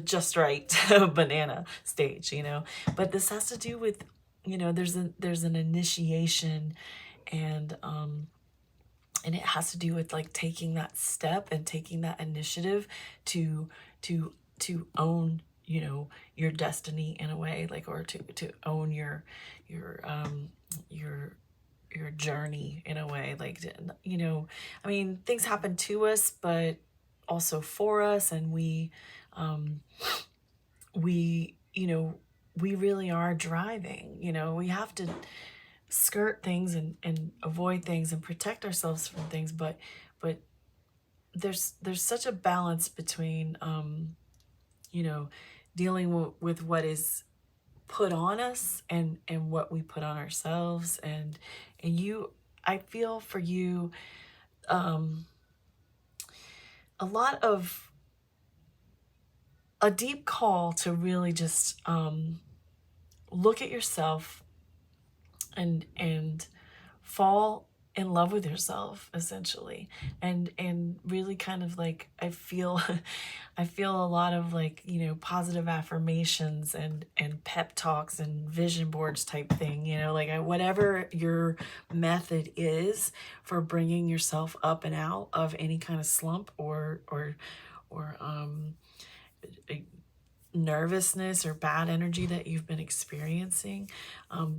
just right banana stage, you know. But this has to do with, you know, there's an initiation and it has to do with like taking that step and taking that initiative to own, you know, your destiny in a way, like, or to own your journey in a way, like, you know, I mean, things happen to us, but also for us, and we, you know, we really are driving, you know, we have to skirt things and avoid things and protect ourselves from things, but there's such a balance between you know, dealing with what is put on us and what we put on ourselves, and you, I feel for you a lot of a deep call to really just look at yourself and fall in love with yourself, essentially, and really kind of like I feel I feel a lot of like, you know, positive affirmations and pep talks and vision boards type thing, you know, like whatever your method is for bringing yourself up and out of any kind of slump or nervousness or bad energy that you've been experiencing,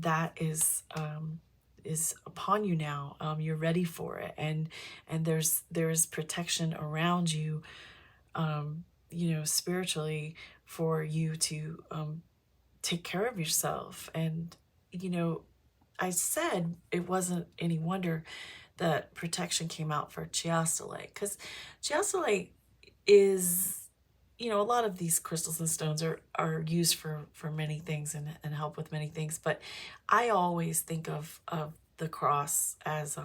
that is upon you now. You're ready for it, and there's protection around you, you know, spiritually, for you to take care of yourself. And you know, I said it wasn't any wonder that protection came out for chiastolite, because chiastolite is, you know, a lot of these crystals and stones are used for many things and help with many things, but I always think of the cross as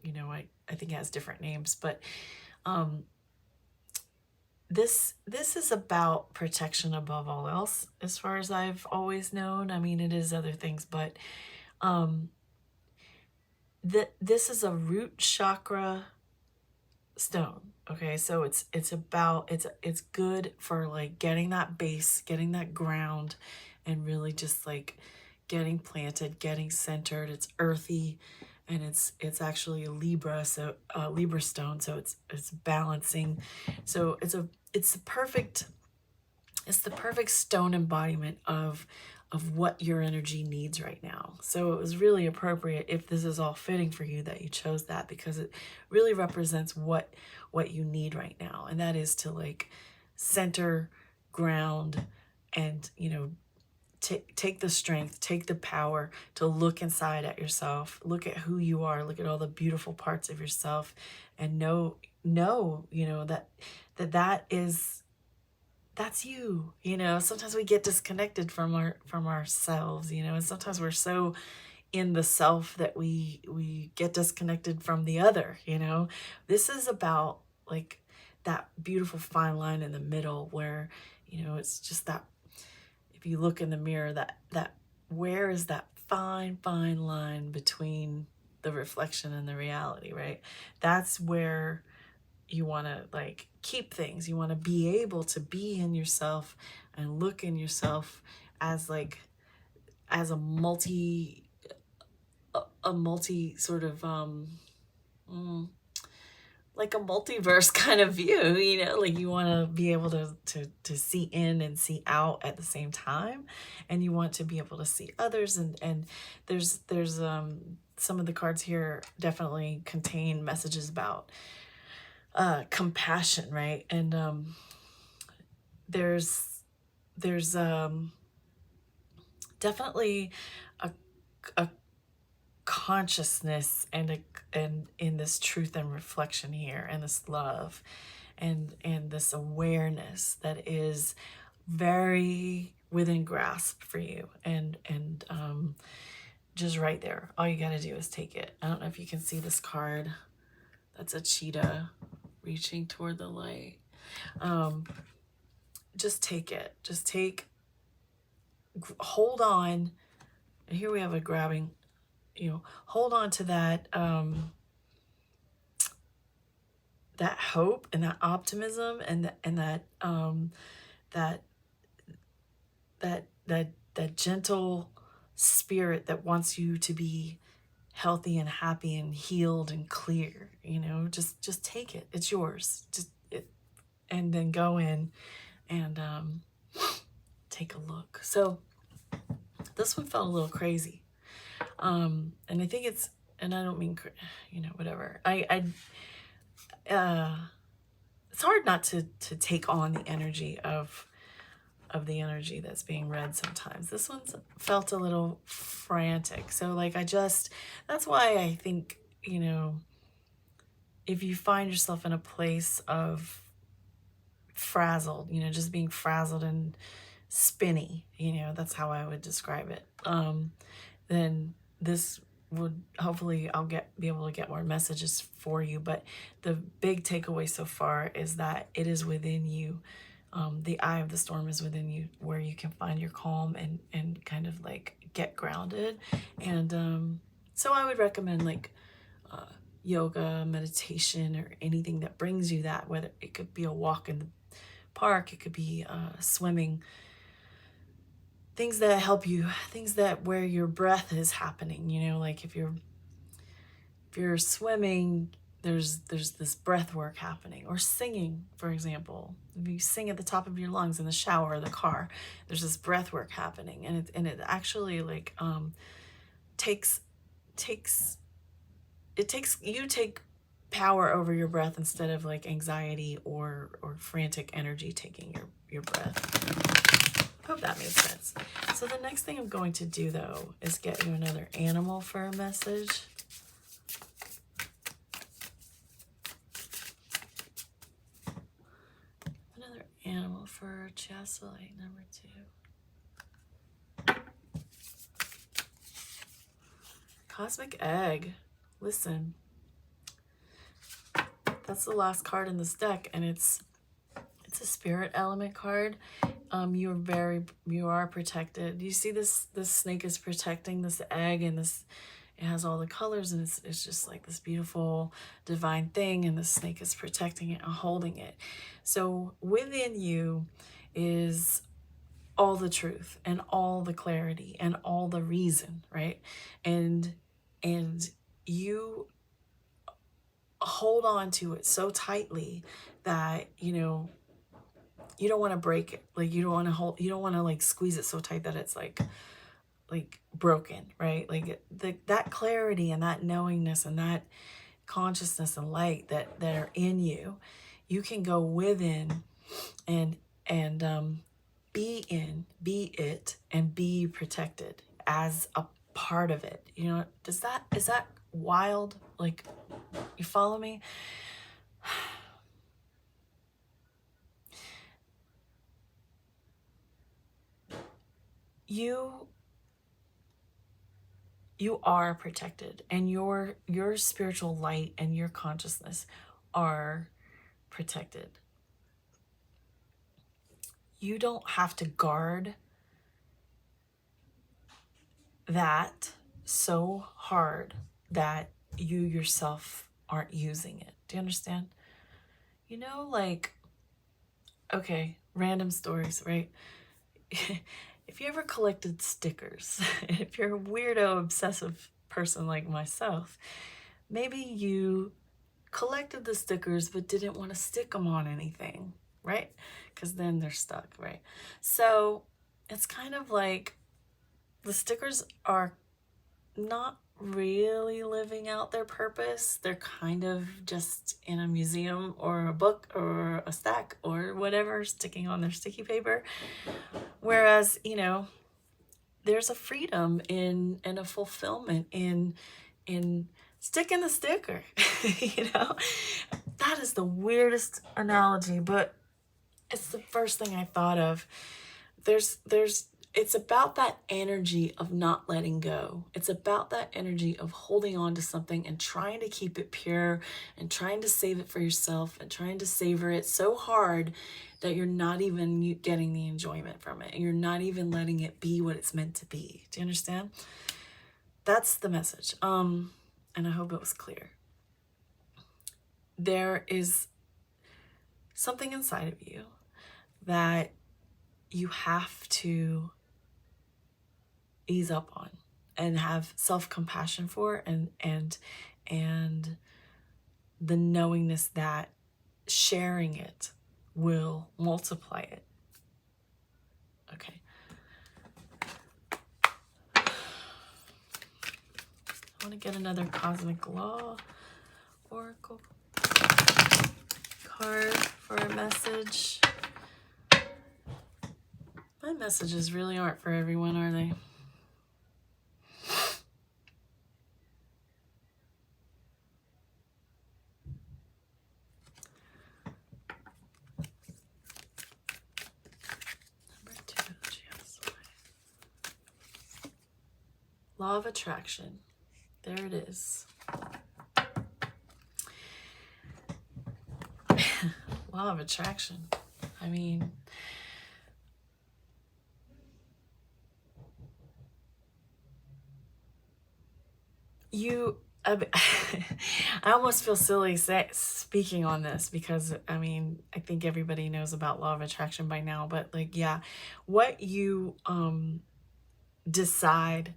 you know, I think it has different names, but this is about protection above all else, as far as I've always known. I mean, it is other things, but this is a root chakra stone. Okay, so it's about, it's good for like getting that base, getting that ground, and really just like getting planted, getting centered. It's earthy, and it's actually a Libra, so Libra stone, so it's balancing. So it's a perfect It's the perfect stone embodiment of what your energy needs right now. So it was really appropriate, if this is all fitting for you, that you chose that, because it really represents what you need right now. And that is to like center, ground, and, you know, take the strength, take the power to look inside at yourself, look at who you are, look at all the beautiful parts of yourself, and know, you know, that is, that's you. You know, sometimes we get disconnected from ourselves, you know, and sometimes we're so in the self that we get disconnected from the other, you know. This is about like that beautiful fine line in the middle where, you know, it's just that, if you look in the mirror, that where is that fine line between the reflection and the reality, right? That's where you want to like keep things. You want to be able to be in yourself and look in yourself as like, as a multi sort of like a multiverse kind of view, you know, like you want to be able to see in and see out at the same time, and you want to be able to see others, and there's some of the cards here definitely contain messages about compassion, right? And there's definitely a consciousness and in this truth and reflection here, and this love and this awareness that is very within grasp for you, and just right there. All you got to do is take it. I don't know if you can see this card. That's a cheetah reaching toward the light. Just take it. Just hold on. And here we have a grabbing, you know, hold on to that, that hope and that optimism, and that gentle spirit that wants you to be healthy and happy and healed and clear. You know, just take it. It's yours. And then go in and take a look. So this one felt a little crazy. And I think it's, and I don't mean, you know, whatever. It's hard not to take on the energy of the energy that's being read sometimes. This one's felt a little frantic. So like, that's why I think, you know, if you find yourself in a place of frazzled, you know, just being frazzled and spinny, you know, that's how I would describe it. Then this would, hopefully I'll be able to get more messages for you. But the big takeaway so far is that it is within you. The eye of the storm is within you, where you can find your calm and kind of like get grounded. And so I would recommend like yoga, meditation, or anything that brings you that, whether it could be a walk in the park, it could be swimming, things that help you, things that where your breath is happening, you know, like if you're swimming, there's this breath work happening. Or singing, for example, if you sing at the top of your lungs in the shower or the car, there's this breath work happening, and it actually like takes you take power over your breath instead of like anxiety or frantic energy taking your breath. Hope that made sense. So the next thing I'm going to do though is get you another animal for a message. Another animal for chiastolite number 2. Cosmic egg. Listen, that's the last card in this deck, and it's a spirit element card. You are protected. You see this snake is protecting this egg, and it has all the colors, and it's just like this beautiful divine thing, and the snake is protecting it and holding it. So within you is all the truth and all the clarity and all the reason, right? And you hold on to it so tightly that, you know, you don't want to break it. Like you don't want to hold, you don't want to like squeeze it so tight that it's like broken, right? Like that clarity and that knowingness and that consciousness and light that are in you, you can go within and be it and be protected as a part of it. You know, is that wild? Like, you follow me? You are protected, and your spiritual light and your consciousness are protected. You don't have to guard that so hard that you yourself aren't using it. Do you understand? You know, like, okay, random stories, right? If you ever collected stickers, if you're a weirdo, obsessive person like myself, maybe you collected the stickers but didn't want to stick them on anything, right? Because then they're stuck, right? So it's kind of like the stickers are not really living out their purpose. They're kind of just in a museum or a book or a stack or whatever, sticking on their sticky paper. Whereas, you know, there's a freedom in and a fulfillment in sticking the sticker. You know, that is the weirdest analogy, but it's the first thing I thought of. It's about that energy of not letting go. It's about that energy of holding on to something and trying to keep it pure and trying to save it for yourself and trying to savor it so hard that you're not even getting the enjoyment from it. You're not even letting it be what it's meant to be. Do you understand? That's the message. And I hope it was clear. There is something inside of you that you have to ease up on and have self-compassion for, and the knowingness that sharing it will multiply it. Okay. I want to get another Cosmic Law Oracle card for a message. My messages really aren't for everyone, are they? Number 2, chiastolite. Law of attraction. There it is. Law of attraction. I mean, I almost feel silly speaking on this because, I mean, I think everybody knows about law of attraction by now, but like, yeah, what you decide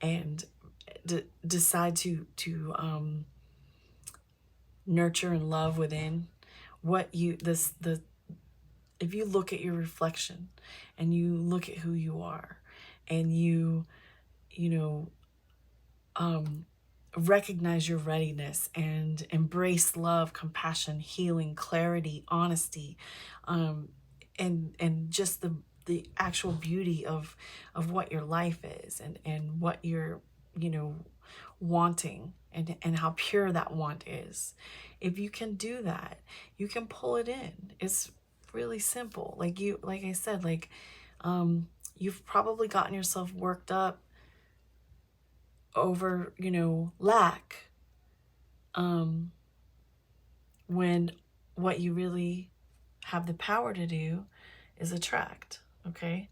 and decide to nurture and love within, what you, if you look at your reflection and you look at who you are and you know, recognize your readiness and embrace love, compassion, healing, clarity, honesty, and just the actual beauty of what your life is and what you're, you know, wanting and how pure that want is. If you can do that, you can pull it in. It's really simple. Like I said, like, you've probably gotten yourself worked up over, you know, lack, when what you really have the power to do is attract. Okay.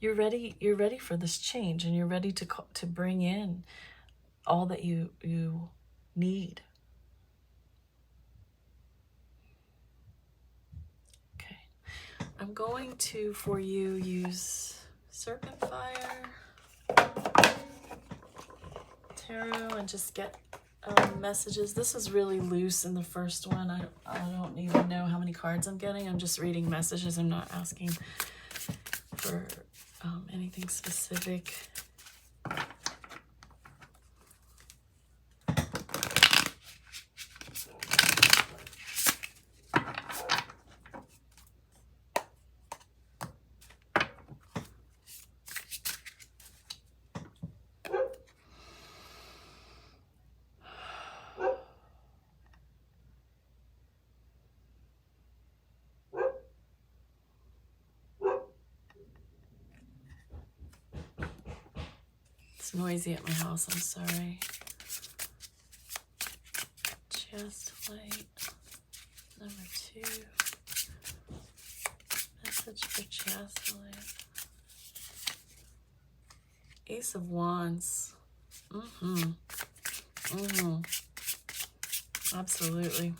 You're ready for this change, and you're ready to bring in all that you need. Okay. I'm going to, for you, use SERPENTFIRE Tarot and just get messages. This is really loose in the first one. I don't even know how many cards I'm getting. I'm just reading messages. I'm not asking for anything specific. It's noisy at my house, I'm sorry. Chiastolite, number 2. Message for chiastolite. Ace of Wands. Absolutely.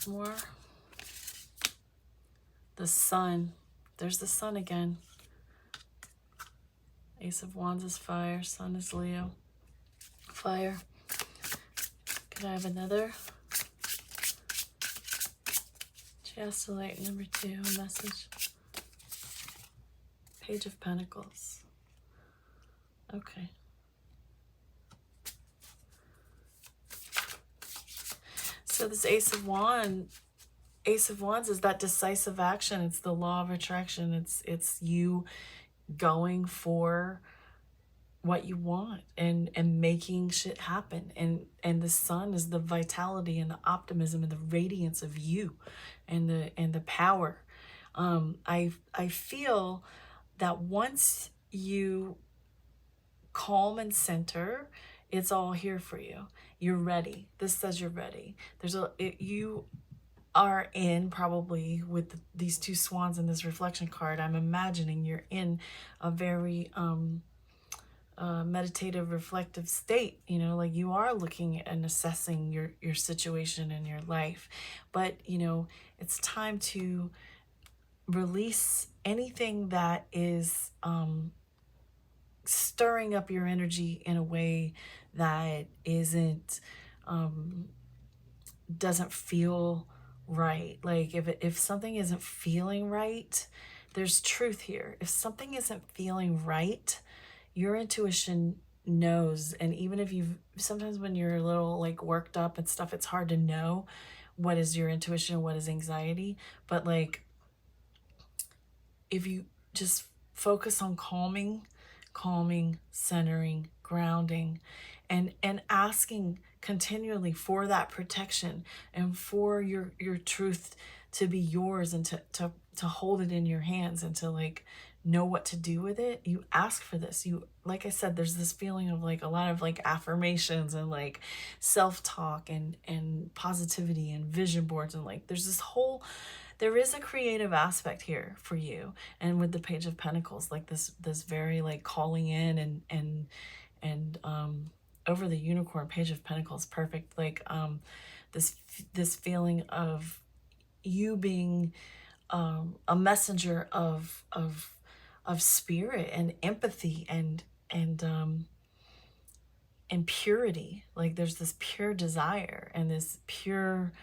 More. The Sun. There's the Sun again. Ace of Wands is fire. Sun is Leo. Fire. Could I have another? Chiastolite, number 2. Message. Page of Pentacles. Okay. So this Ace of Wands is that decisive action. It's the law of attraction. It's you going for what you want and making shit happen. And the Sun is the vitality and the optimism and the radiance of you and the power. I feel that once you calm and center, it's all here for you. You're ready. This says you're ready. You are in, probably with these 2 swans in this reflection card, I'm imagining you're in a very meditative, reflective state. You know, like you are looking and assessing your situation in your life. But, you know, it's time to release anything that is stirring up your energy in a way that doesn't feel right. Like if something isn't feeling right, there's truth here. If something isn't feeling right, your intuition knows. And even if sometimes when you're a little like worked up and stuff, it's hard to know what is your intuition and what is anxiety. But like, if you just focus on calming, centering, grounding, and asking continually for that protection and for your truth to be yours and to hold it in your hands and to like know what to do with it. You ask for this. You, like I said, there's this feeling of like a lot of like affirmations and like self-talk and positivity and vision boards, and like there is a creative aspect here for you. And with the Page of Pentacles, like this very like calling in and over the Unicorn, Page of Pentacles, perfect. Like this feeling of you being a messenger of spirit and empathy and purity. Like there's this pure desire and this pure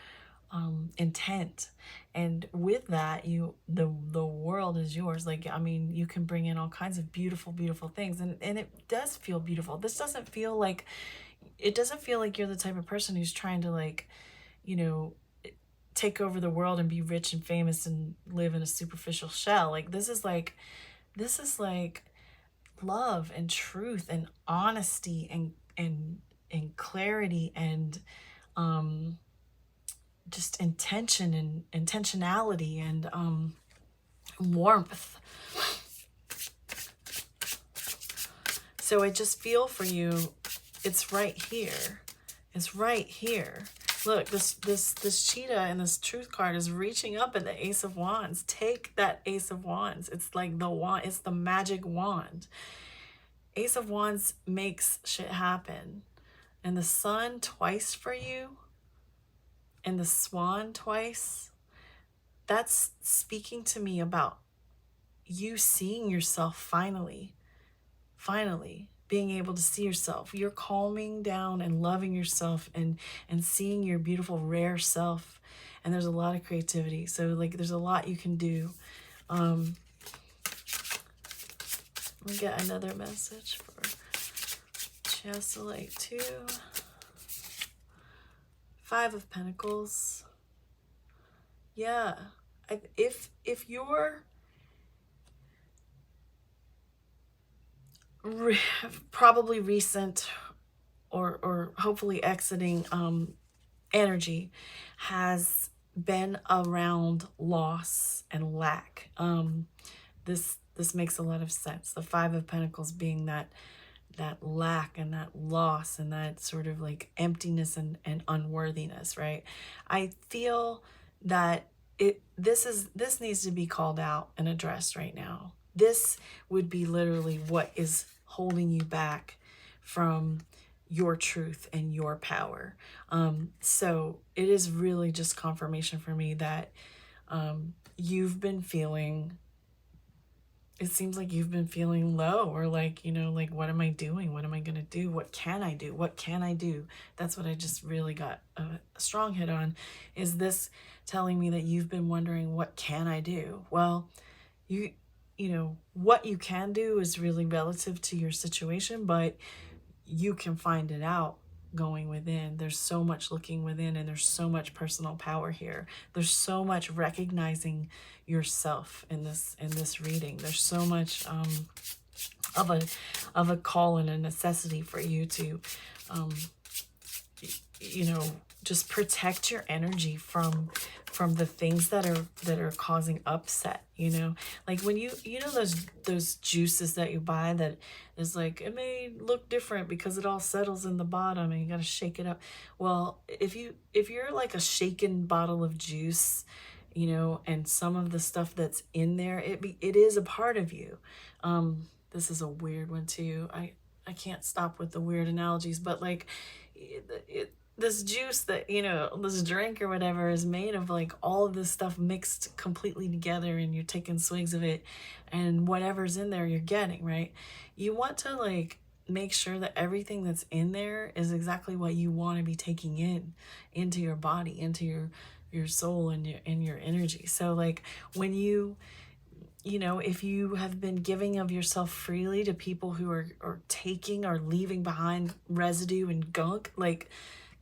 intent, and with that the world is yours. Like, I mean, you can bring in all kinds of beautiful things, and it does feel beautiful. This doesn't feel like, it doesn't feel like you're the type of person who's trying to like, you know, take over the world and be rich and famous and live in a superficial shell. Like this is like love and truth and honesty and clarity and just intention and intentionality and warmth. So I just feel for you, it's right here. It's right here. Look, this cheetah and this truth card is reaching up at the Ace of Wands. Take that Ace of Wands. It's like the wand, it's the magic wand. Ace of Wands makes shit happen. And the Sun twice for you, and the Swan twice. that's speaking to me about you seeing yourself finally being able to see yourself. You're calming down and loving yourself and seeing your beautiful rare self. And there's a lot of creativity, so like there's a lot you can do. Let me get another message for chiastolite 2. 5 of Pentacles. Yeah, if you're probably recent or hopefully exiting energy has been around loss and lack. This makes a lot of sense. The 5 of Pentacles being that lack and that loss and that sort of like emptiness and unworthiness, right? I feel that this needs to be called out and addressed right now. This would be literally what is holding you back from your truth and your power. So it is really just confirmation for me that you've been feeling, it seems like you've been feeling low, or like, you know, like, what am I doing? What am I going to do? What can I do? What can I do? That's what I just really got a strong hit on. Is this telling me that you've been wondering, what can I do? Well, you know, what you can do is really relative to your situation, but you can find it out going within. There's so much looking within, and there's so much personal power here. There's so much recognizing yourself in this reading. There's so much of a call and a necessity for you to you know, just protect your energy from the things that are causing upset, you know, like when you know those juices that you buy that is like, it may look different because it all settles in the bottom and you got to shake it up. Well, if you're like a shaken bottle of juice, you know, and some of the stuff that's in there, it is a part of you. This is a weird one too. I can't stop with the weird analogies, but like this juice that, you know, this drink or whatever is made of like all of this stuff mixed completely together, and you're taking swigs of it, and whatever's in there you're getting, right? You want to like make sure that everything that's in there is exactly what you want to be taking into your body, into your soul and your energy. So like when you know, if you have been giving of yourself freely to people who are taking or leaving behind residue and gunk, like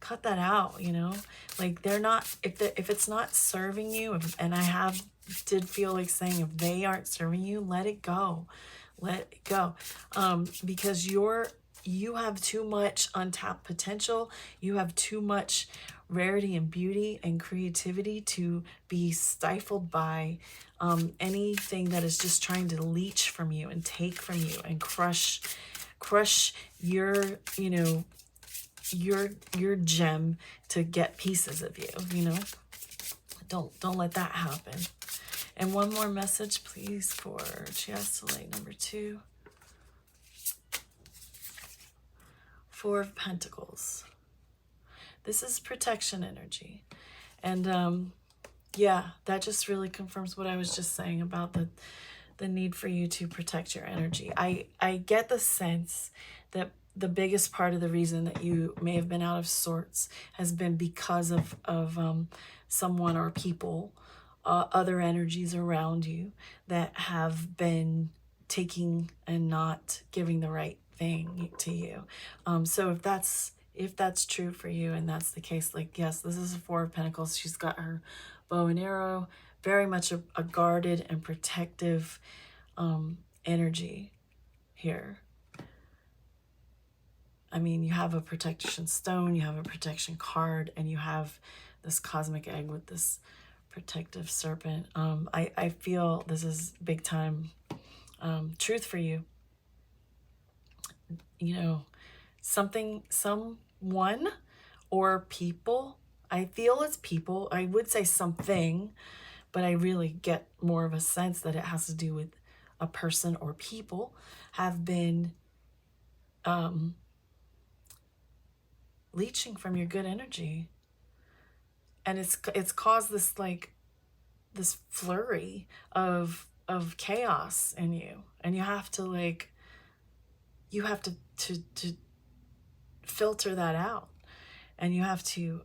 cut that out, you know, like they're not, if it's not serving you, and I did feel like saying, if they aren't serving you, let it go, because you have too much untapped potential. You have too much rarity and beauty and creativity to be stifled by anything that is just trying to leech from you and take from you and crush your, you know, your gem to get pieces of you, you know. Don't let that happen. And one more message, please, for chiastolite number 2. 4 of Pentacles. This is protection energy. And yeah, that just really confirms what I was just saying about the need for you to protect your energy. I get the sense that the biggest part of the reason that you may have been out of sorts has been because of someone or people, other energies around you that have been taking and not giving the right thing to you. So if that's true for you, and that's the case, like, yes, this is a 4 of Pentacles. She's got her bow and arrow, very much a guarded and protective energy here. I mean, you have a protection stone, you have a protection card, and you have this cosmic egg with this protective serpent. I feel this is big time truth for you. You know, someone or people, I feel it's people. I would say something, but I really get more of a sense that it has to do with a person or people have been leeching from your good energy. And it's caused this like this flurry of chaos in you, and you have to like, you have to filter that out, and you have to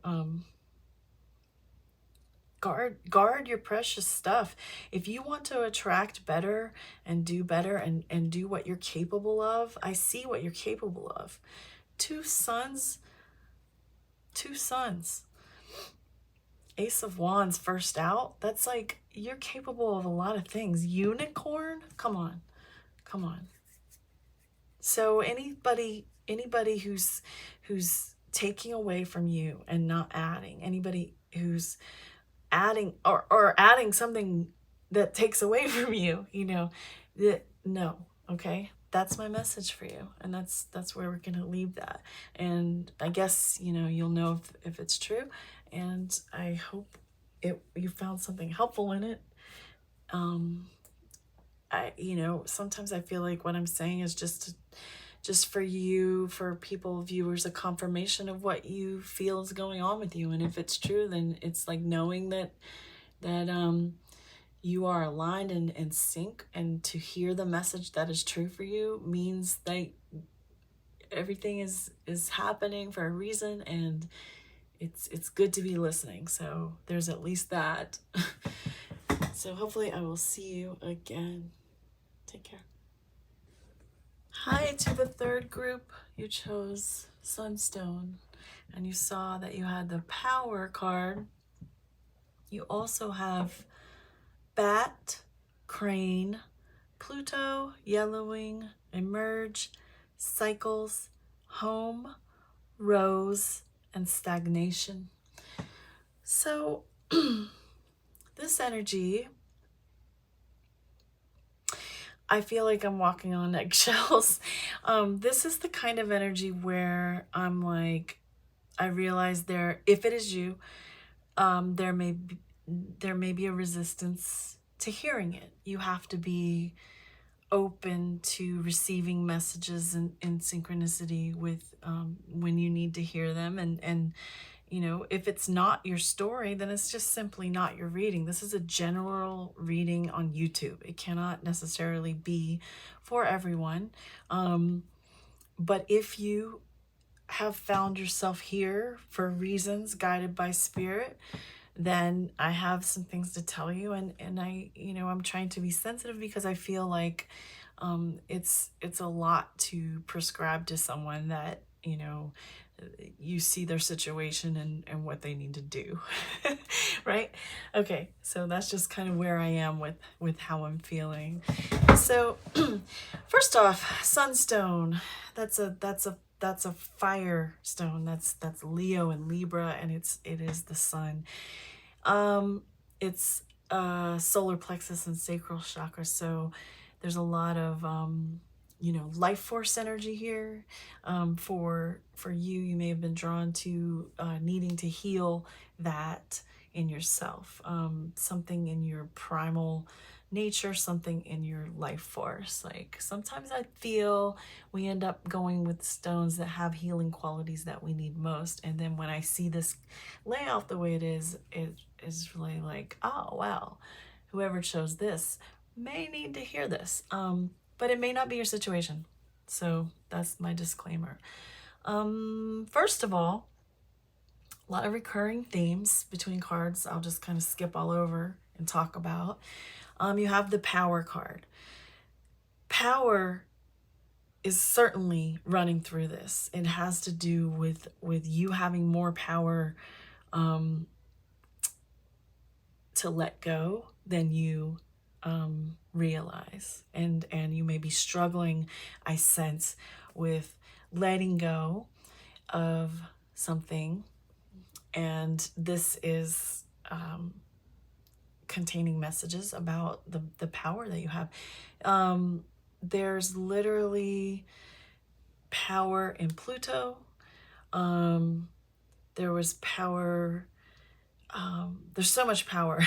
guard your precious stuff. If you want to attract better and do better and do what you're capable of, I see what you're capable of. Two sons. Ace of Wands first out. That's like, you're capable of a lot of things. Unicorn, come on. So anybody who's taking away from you and not adding, anybody who's adding or adding something that takes away from you, no, okay? That's my message for you, and that's where we're gonna leave that. And I guess you'll know if it's true, and I hope you found something helpful in it. Sometimes I feel like what I'm saying is just for you, for people, viewers, a confirmation of what you feel is going on with you. And if it's true, then it's like knowing that you are aligned and in sync, and to hear the message that is true for you means that everything is happening for a reason, and it's good to be listening. So there's at least that. So hopefully I will see you again. Take care. Hi to the third group. You chose Sunstone, and you saw that you had the Power card. You also have Bat, Crane, Pluto, Yellowing, Emerge, Cycles, Home, Rose, and Stagnation. So this energy, I feel like I'm walking on eggshells. This is the kind of energy where I'm like, I realize if it is you, there may be a resistance to hearing it. You have to be open to receiving messages in synchronicity with when you need to hear them, and if it's not your story, then it's just simply not your reading. This is a general reading on YouTube. It cannot necessarily be for everyone. But if you have found yourself here for reasons guided by spirit, then I have some things to tell you, and I'm trying to be sensitive, because I feel like it's a lot to prescribe to someone that you see their situation and what they need to do. Right? Okay, so that's just kind of where I am with how I'm feeling. So first off, Sunstone, that's a fire stone. That's Leo and Libra, and it is the sun. It's solar plexus and sacral chakra, so there's a lot of life force energy here. For you may have been drawn to needing to heal that in yourself, something in your primal nature, something in your life force. Like, sometimes I feel we end up going with stones that have healing qualities that we need most, and then when I see this layout the way it is really like, oh wow, whoever chose this may need to hear this, but it may not be your situation. So that's my disclaimer. First of all, a lot of recurring themes between cards I'll just kind of skip all over and talk about. You have the Power card. Power is certainly running through this. It has to do with you having more power to let go than you realize, and you may be struggling, I sense, with letting go of something, and this is containing messages about the power that you have. There's literally power in Pluto. There was power. There's so much power.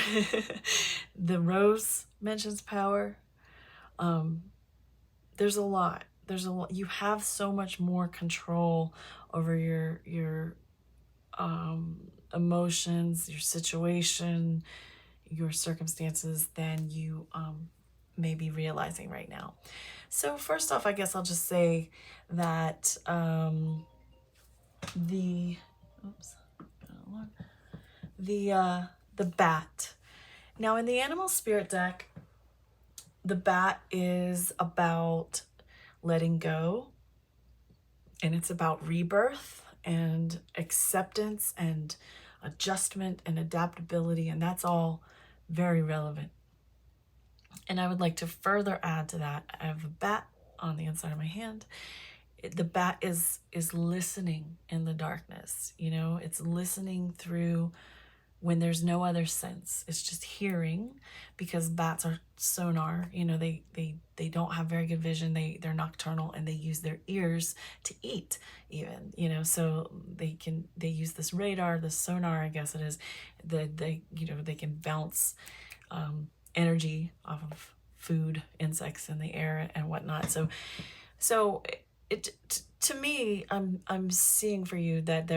The Rose mentions power. There's a lot. You have so much more control over your emotions, your situation, your circumstances than you may be realizing right now. So first off, I guess I'll just say that the bat. Now in the animal spirit deck, the bat is about letting go, and it's about rebirth and acceptance and adjustment and adaptability, and that's all very relevant. And I would like to further add to that. I have a bat on the inside of my hand. The bat is listening in the darkness. You know, it's listening through when there's no other sense. It's just hearing, because bats are sonar. You know, they don't have very good vision. They're nocturnal, and they use their ears to eat even, you know, so they use this radar, this sonar, I guess it is, they can bounce energy off of food, insects in the air and whatnot. So to me, I'm seeing for you that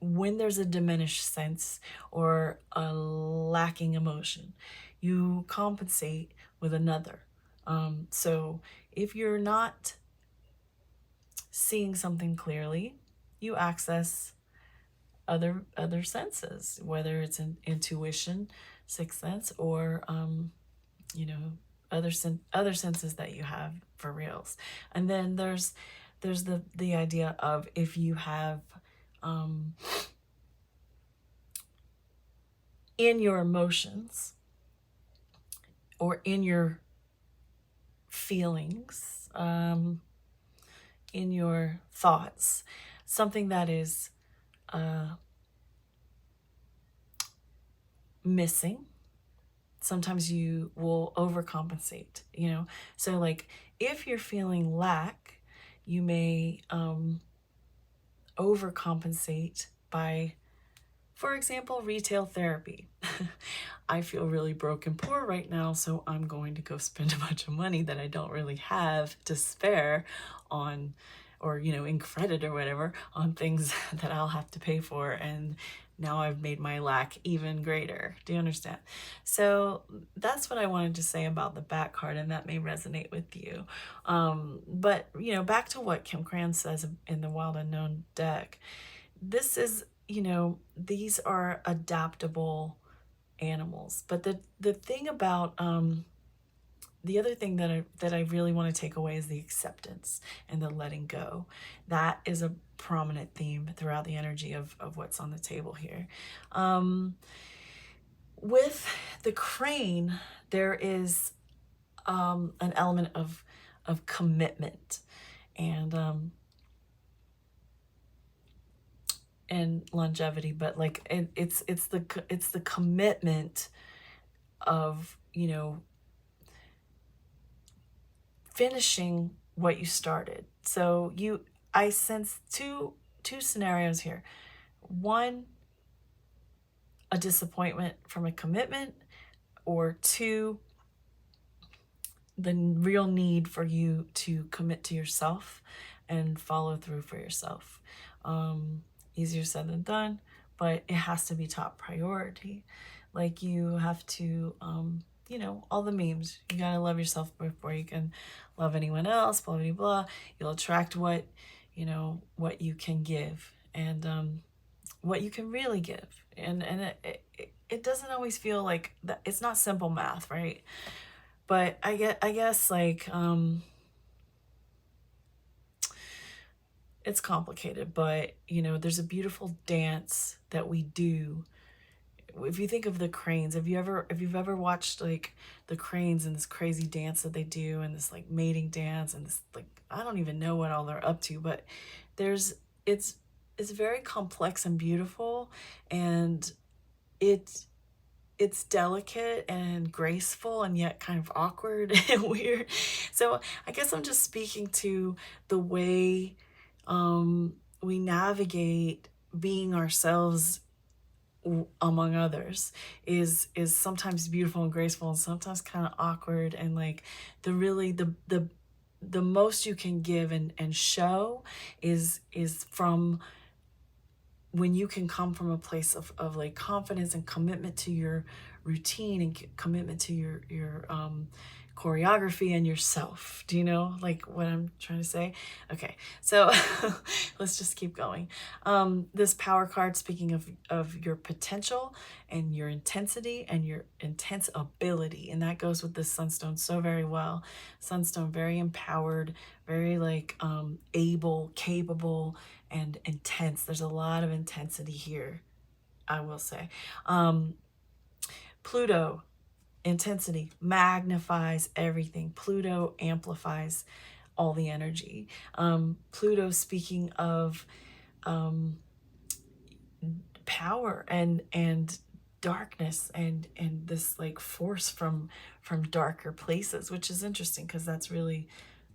when there's a diminished sense or a lacking emotion, you compensate with another. So if you're not seeing something clearly, you access other senses, whether it's an intuition, sixth sense, or you know, other senses that you have for reals. And then there's the idea of, if you have in your emotions or in your feelings, in your thoughts, something that is missing, sometimes you will overcompensate, you know. So like if you're feeling lack, you may overcompensate by, for example, retail therapy. I feel really broke and poor right now, so I'm going to go spend a bunch of money that I don't really have to spare on, or, you know, in credit or whatever, on things that I'll have to pay for. And now I've made my lack even greater. Do you understand? So that's what I wanted to say about the bat card, and that may resonate with you. But, you know, back to what Kim Krans says in the Wild Unknown deck. This is, you know, these are adaptable animals. But the thing about the other thing that I really want to take away is the acceptance and the letting go. That is a prominent theme throughout the energy of what's on the table here. With the crane, there is an element of commitment and longevity, but like it's the commitment of, you know, finishing what you started. So I sense two scenarios here. One, a disappointment from a commitment, or two, the real need for you to commit to yourself and follow through for yourself. Easier said than done, but it has to be top priority. Like you have to, you know, all the memes, you gotta love yourself before you can love anyone else, blah, blah, blah. You'll attract what, you know, what you can give, and what you can really give. And it doesn't always feel like that. It's not simple math, right? But I guess like, it's complicated, but, you know, there's a beautiful dance that we do. If you think of the cranes, if you've ever watched like the cranes and this crazy dance that they do, and this like mating dance, and this, like, I don't even know what all they're up to, but it's very complex and beautiful, and it's delicate and graceful, and yet kind of awkward and weird. So I guess I'm just speaking to the way we navigate being ourselves among others is sometimes beautiful and graceful, and sometimes kind of awkward, and like the most you can give and show is from when you can come from a place of like confidence and commitment to your routine and commitment to your choreography and yourself. Do you know like what I'm trying to say? Okay, so let's just keep going. This power card, speaking of your potential and your intensity and your intense ability, and that goes with this sunstone so very well. Sunstone, very empowered, very like able, capable, and intense. There's a lot of intensity here, I will say. Pluto, intensity, magnifies everything. Pluto amplifies all the energy. Pluto, speaking of power and darkness and this like force from darker places, which is interesting because that's really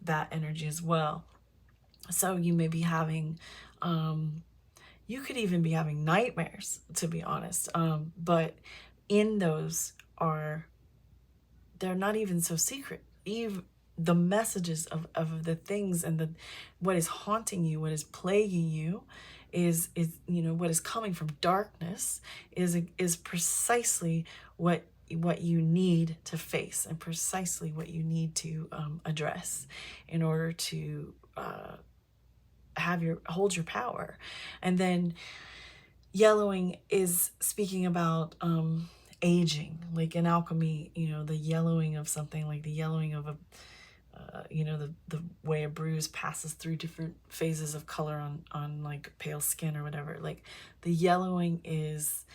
that energy as well. So you may be having you could even be having nightmares, to be honest, but in those they're not even so secret. Even the messages of the things and the what is haunting you, what is plaguing you, is you know, what is coming from darkness is precisely what you need to face, and precisely what you need to address in order to hold your power. And then yellowing is speaking about aging, like in alchemy, you know, the yellowing of something, like the yellowing of a you know, the way a bruise passes through different phases of color on like pale skin or whatever. Like the yellowing is,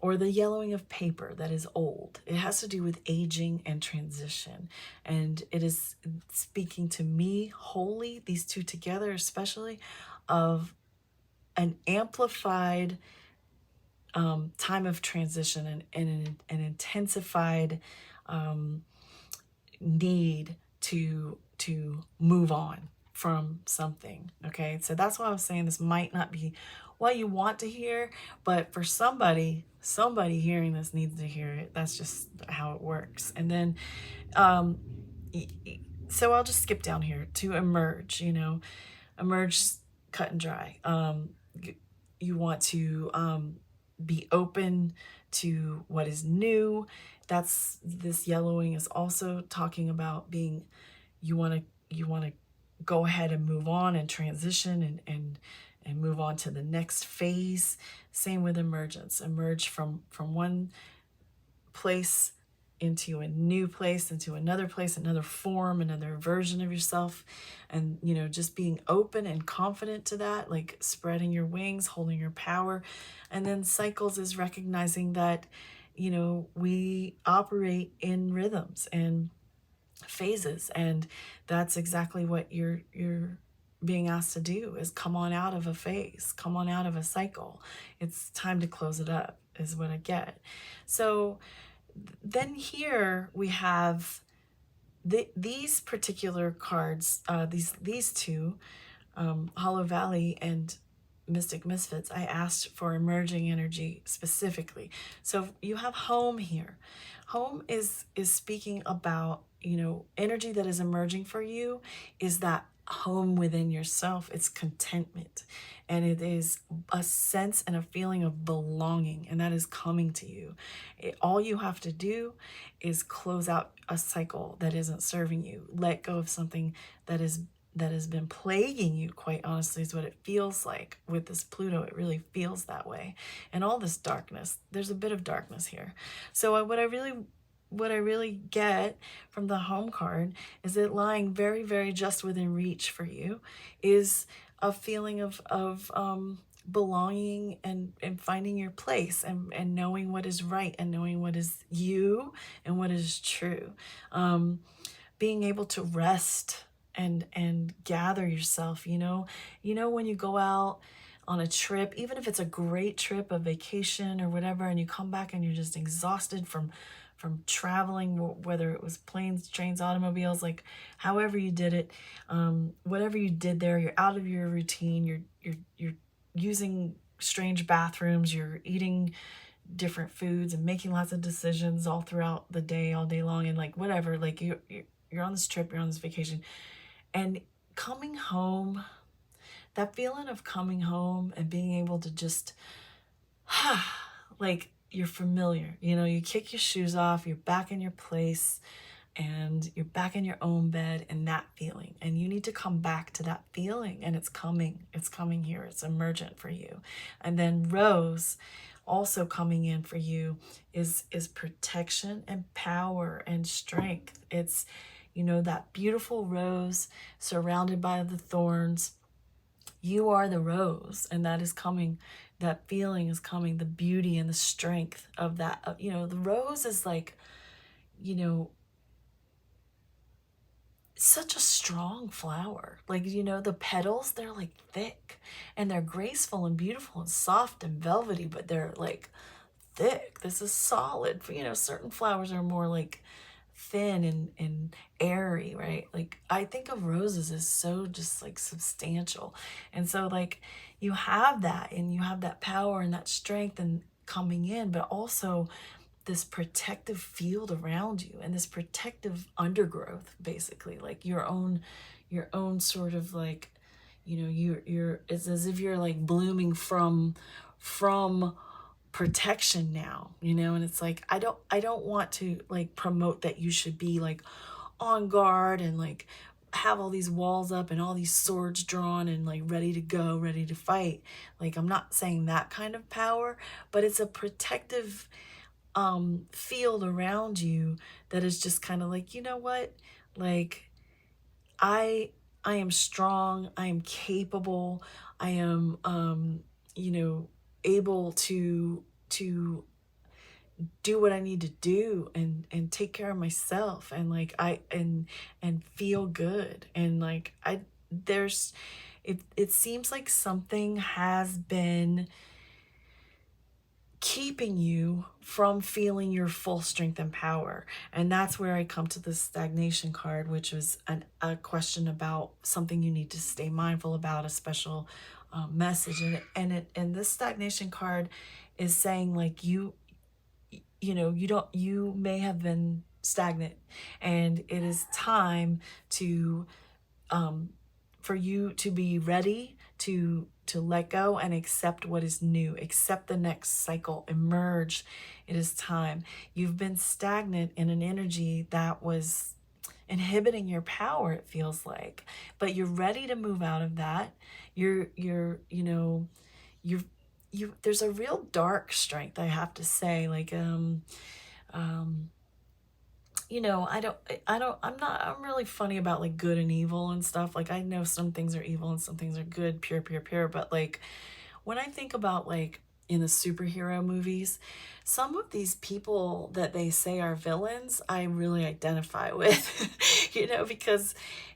or the yellowing of paper that is old. It has to do with aging and transition. And it is speaking to me wholly, these two together especially, of an amplified time of transition and an intensified need to move on from something. Okay, so that's why I was saying this might not be what you want to hear, but for somebody hearing this needs to hear it. That's just how it works. And then so I'll just skip down here to emerge. You know, emerge, cut and dry. You want to be open to what is new. That's, this yellowing is also talking about being, you want to go ahead and move on and transition and move on to the next phase. Same with emergence. Emerge from one place into a new place, into another place, another form, another version of yourself. And, you know, just being open and confident to that, like spreading your wings, holding your power. And then cycles is recognizing that, you know, we operate in rhythms and phases, and that's exactly what you're being asked to do, is come on out of a phase, come on out of a cycle. It's time to close it up, is what I get. So then here we have these particular cards, these two, Hollow Valley and Mystic Misfits. I asked for emerging energy specifically. So you have home here. Home is speaking about, you know, energy that is emerging for you is that home within yourself. It's contentment, and it is a sense and a feeling of belonging, and that is coming to you. All you have to do is close out a cycle that isn't serving you. Let go of something that has been plaguing you, quite honestly, is what it feels like with this Pluto. It really feels that way. And all this darkness, there's a bit of darkness here. So what I really get from the home card is that lying very, very just within reach for you is a feeling of belonging and finding your place and knowing what is right and knowing what is you and what is true. Being able to rest and gather yourself, you know, when you go out on a trip, even if it's a great trip, a vacation or whatever, and you come back and you're just exhausted from traveling, whether it was planes, trains, automobiles, like however you did it, whatever you did there, you're out of your routine, you're using strange bathrooms, you're eating different foods and making lots of decisions all throughout the day, all day long, and like whatever, like you're on this trip, you're on this vacation, and coming home, that feeling of coming home and being able to just like you're familiar. You know, you kick your shoes off, you're back in your place, and you're back in your own bed, and that feeling. And you need to come back to that feeling, and it's coming here. It's emergent for you. And then rose, also coming in for you, is protection and power and strength. It's, you know, that beautiful rose surrounded by the thorns. You are the rose, and that is coming. That feeling is coming, the beauty and the strength of that. You know, the rose is like, you know, such a strong flower. Like, you know, the petals, they're like thick and they're graceful and beautiful and soft and velvety, but they're like thick. This is solid. You know, certain flowers are more like thin and airy, right? Like, I think of roses as so just like substantial. And so like you have that, and you have that power and that strength and coming in, but also this protective field around you, and this protective undergrowth, basically, like your own sort of like, you know, you're it's as if you're like blooming from protection now, you know. And it's like, I don't want to like promote that you should be like on guard and like have all these walls up and all these swords drawn and like ready to go, ready to fight. Like, I'm not saying that kind of power, but it's a protective field around you that is just kind of like, you know what, like, I am strong, I am capable, I am you know, able to do what I need to do and take care of myself, and like and feel good. And like it seems like something has been keeping you from feeling your full strength and power. And that's where I come to the stagnation card, which was a question about something you need to stay mindful about, a special message. And this stagnation card is saying like, you know, you may have been stagnant, and it is time to for you to be ready to let go and accept what is new, accept the next cycle, emerge. It is time. You've been stagnant in an energy that was inhibiting your power, it feels like, but you're ready to move out of that. You know, there's a real dark strength, I have to say, like, you know, I'm really funny about like good and evil and stuff. Like, I know some things are evil and some things are good, pure, but like, when I think about like in the superhero movies, some of these people that they say are villains, I really identify with, you know, because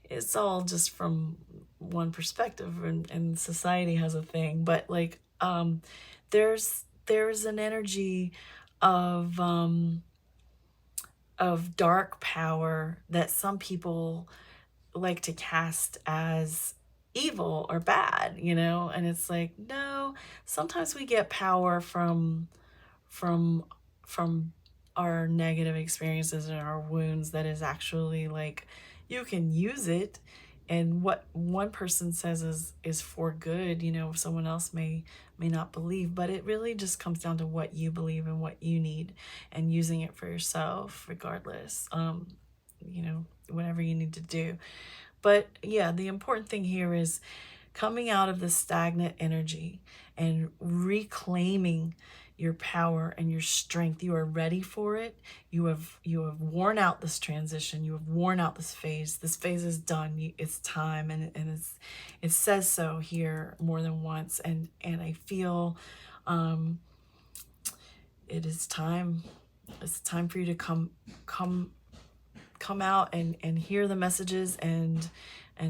it's all just from one perspective, and society has a thing. But like, there's an energy of dark power that some people like to cast as evil or bad, you know. And it's like, no, sometimes we get power from our negative experiences and our wounds that is actually like, you can use it, and what one person says is for good, you know, someone else may not believe, but it really just comes down to what you believe and what you need, and using it for yourself regardless, you know, whatever you need to do. But yeah, the important thing here is coming out of the stagnant energy and reclaiming your power and your strength. You are ready for it. You have worn out this transition. You have worn out this phase. This phase is done. It's time, and it says so here more than once. And I feel it is time. It's time for you to come out and hear the messages and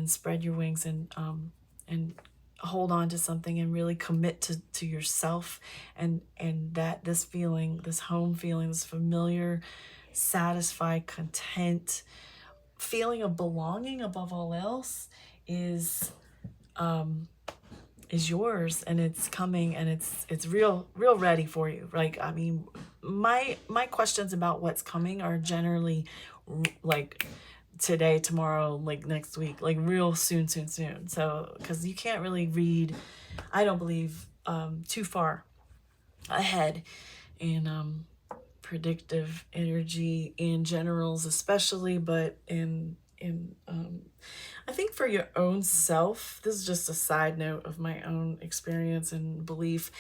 spread your wings and hold on to something and really commit to yourself, and that this feeling, this home feeling, this familiar, satisfied, content feeling of belonging above all else is yours, and it's coming, and it's real ready for you. Like, I mean, my questions about what's coming are generally like today, tomorrow, like next week, like real soon. So, because you can't really read, I don't believe, too far ahead predictive energy in generals especially, but I think for your own self, this is just a side note of my own experience and belief.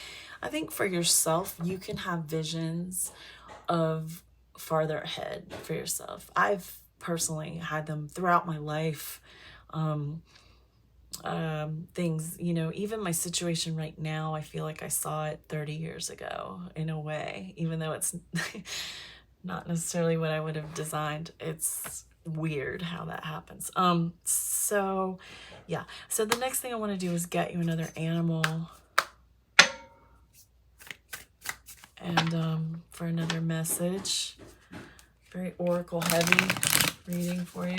I think for yourself, you can have visions of farther ahead for yourself. I've personally had them throughout my life. Things, you know, even my situation right now, I feel like I saw it 30 years ago in a way, even though it's not necessarily what I would have designed. It's weird how that happens. So yeah, so the next thing I want to do is get you another animal and for another message. Very oracle heavy reading for you.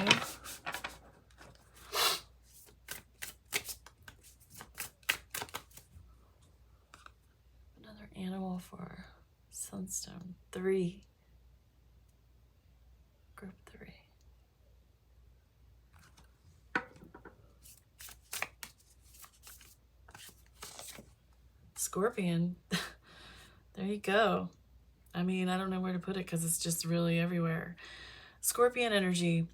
Another animal for sunstone 3, group 3. Scorpion. There you go. I mean, I don't know where to put it because it's just really everywhere. Scorpion energy,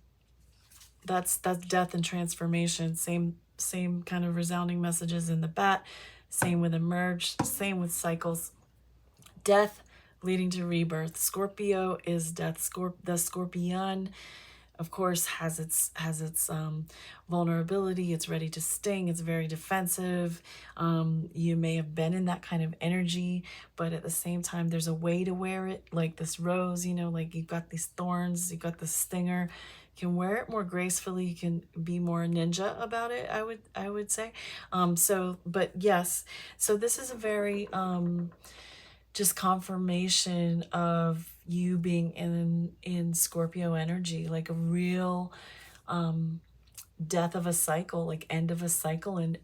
that's death and transformation. Same kind of resounding messages in the bat. Same with emerge, same with cycles. Death leading to rebirth. Scorpio is death. The scorpion, of course, has its vulnerability. It's ready to sting. It's very defensive. You may have been in that kind of energy, but at the same time, there's a way to wear it. Like this rose, you know, like you've got these thorns, you've got the stinger. You can wear it more gracefully. You can be more ninja about it, I would say. But yes, so this is a very just confirmation of you being in Scorpio energy, like a real death of a cycle, like end of a cycle, and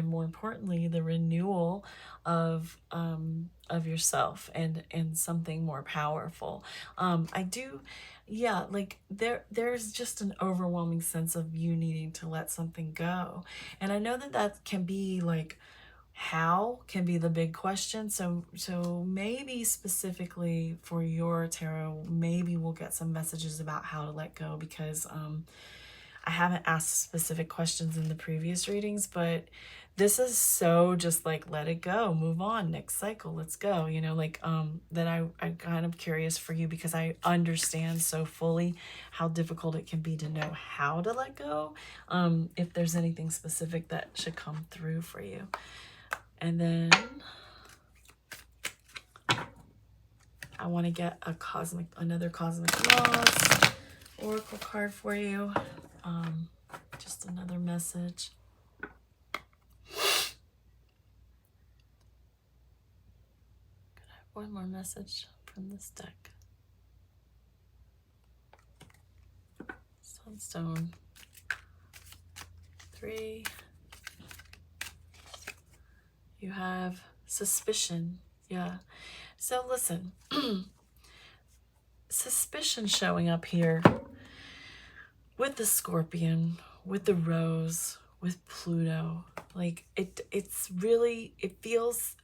more importantly, the renewal of yourself and something more powerful. Like there's just an overwhelming sense of you needing to let something go, and I know that can be like, how can be the big question. So maybe specifically for your tarot, maybe we'll get some messages about how to let go, because I haven't asked specific questions in the previous readings, but this is so just like, let it go, move on, next cycle, let's go, you know, like that I'm kind of curious for you, because I understand so fully how difficult it can be to know how to let go, if there's anything specific that should come through for you. And then I want to get another cosmic loss oracle card for you. Just another message. Could I have one more message from this deck? Sunstone 3. You have suspicion. Yeah. So listen, suspicion showing up here with the scorpion, with the rose, with Pluto. Like it's really, it feels,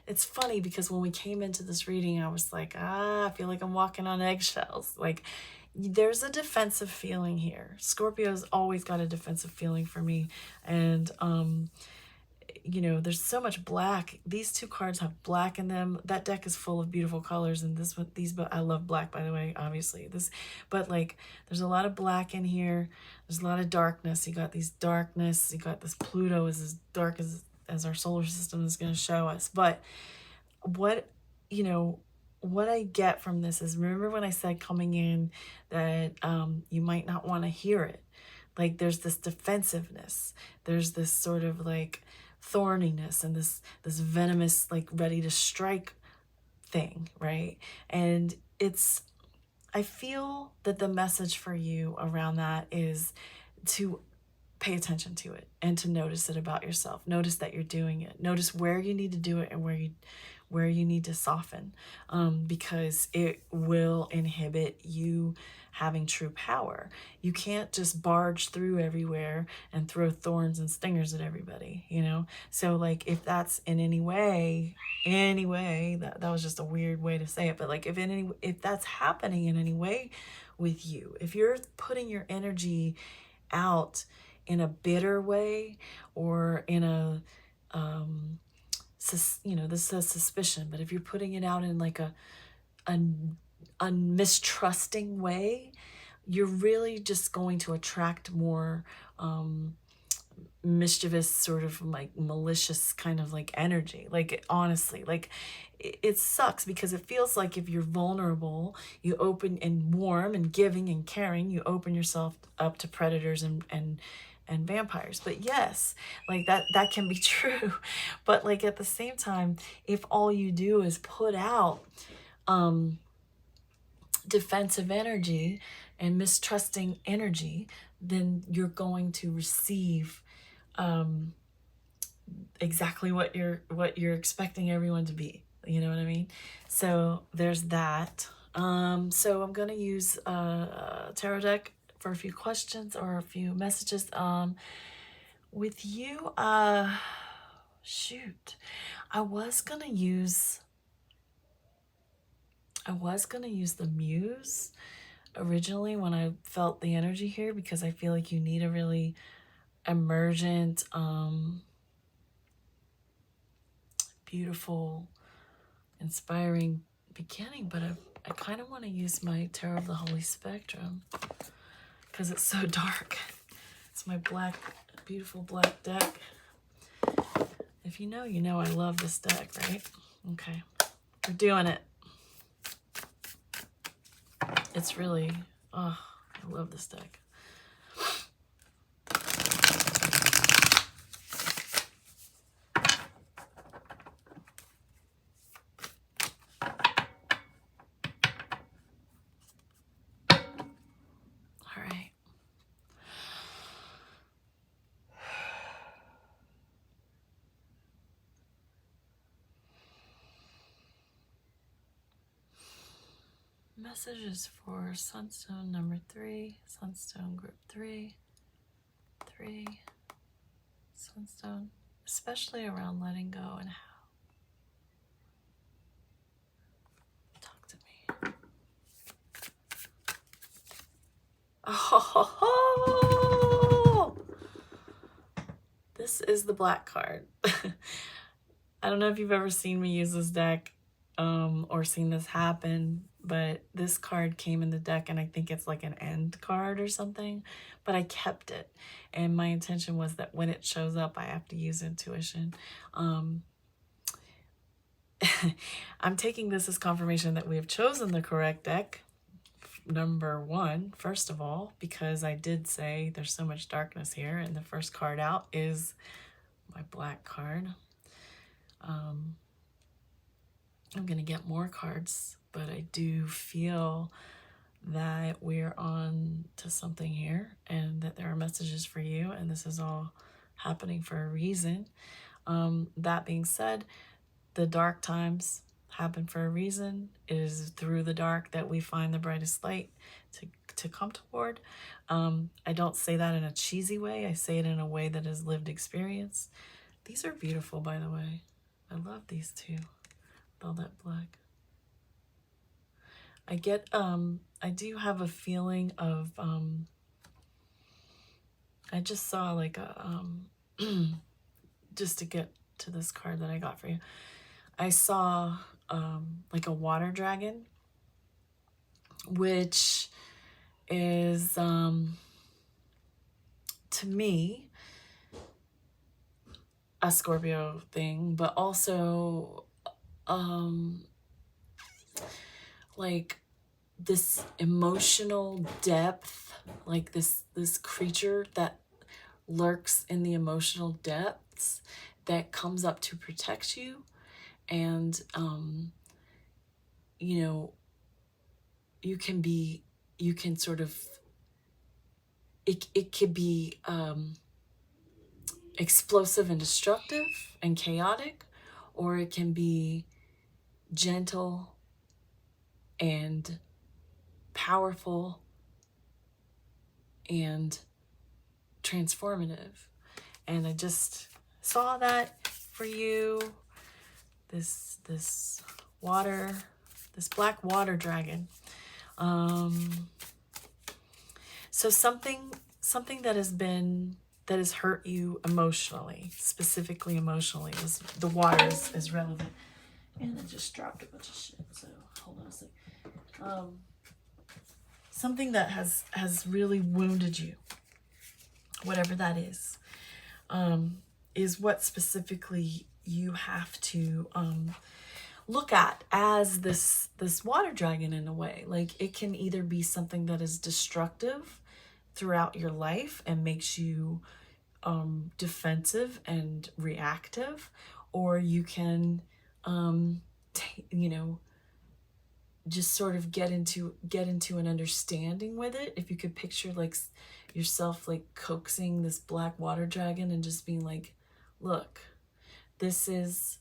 it's funny because when we came into this reading, I was like, I feel like I'm walking on eggshells. Like there's a defensive feeling here. Scorpio's always got a defensive feeling for me. And, you know, there's so much black. These two cards have black in them. That deck is full of beautiful colors, and I love black, by the way, obviously. But like, there's a lot of black in here. There's a lot of darkness. You got these darkness. You got this Pluto is as dark as our solar system is going to show us. But what I get from this is, remember when I said coming in that you might not want to hear it. Like there's this defensiveness. There's this sort of like thorniness and this venomous, like ready to strike thing, right? And I feel that the message for you around that is to pay attention to it and to notice it about yourself. Notice that you're doing it. Notice where you need to do it and where where you need to soften, because it will inhibit you having true power. You can't just barge through everywhere and throw thorns and stingers at everybody, you know? So like, if that's in any way, that was just a weird way to say it, but like, if that's happening in any way with you, if you're putting your energy out in a bitter way, or in a, you know, this says suspicion, but if you're putting it out in like a mistrusting way, you're really just going to attract more mischievous, sort of like malicious kind of like energy. Like, honestly, like, it sucks, because it feels like if you're vulnerable, you open, and warm and giving and caring, you open yourself up to predators and vampires. But yes, like that can be true. But like, at the same time, if all you do is put out defensive energy and mistrusting energy, then you're going to receive exactly what you're expecting everyone to be. You know what I mean? So there's that. So I'm gonna use a tarot deck for a few questions or a few messages. With you, shoot, I was gonna use the MUSE originally when I felt the energy here, because I feel like you need a really emergent, beautiful, inspiring beginning. But I kind of want to use my Tarot of the Holy Spectrum, because it's so dark. It's my black, beautiful black deck. If you know, you know I love this deck, right? Okay, we're doing it. It's really, oh, I love this deck. All right. Messages for Sunstone number 3, Sunstone group 3, Sunstone, especially around letting go and how. Talk to me. Oh, this is the black card. I don't know if you've ever seen me use this deck or seen this happen, but this card came in the deck, and I think it's like an end card or something, but I kept it. And my intention was that when it shows up, I have to use intuition. I'm taking this as confirmation that we have chosen the correct deck. Number 1, first of all, because I did say there's so much darkness here, and the first card out is my black card. I'm gonna get more cards, but I do feel that we're on to something here, and that there are messages for you, and this is all happening for a reason. That being said, the dark times happen for a reason. It is through the dark that we find the brightest light to come toward. I don't say that in a cheesy way. I say it in a way that is lived experience. These are beautiful, by the way. I love these two. All that black. I get, I do have a feeling of, I just saw like a, just to get to this card that I got for you, I saw like a water dragon, which is, to me, a Scorpio thing, but also like this emotional depth, like this creature that lurks in the emotional depths that comes up to protect you. And you know, you can sort of, it could be explosive and destructive and chaotic, or it can be gentle and powerful and transformative. And I just saw that for you. This water, this black water dragon. So something that has hurt you emotionally, specifically emotionally, is the water is relevant. And I just dropped a bunch of shit, so hold on a sec. Something that has really wounded you, whatever that is what specifically you have to look at as this water dragon in a way. Like, it can either be something that is destructive throughout your life and makes you defensive and reactive, or you can you know, just sort of get into an understanding with it. If you could picture like yourself like coaxing this black water dragon and just being like, look, this is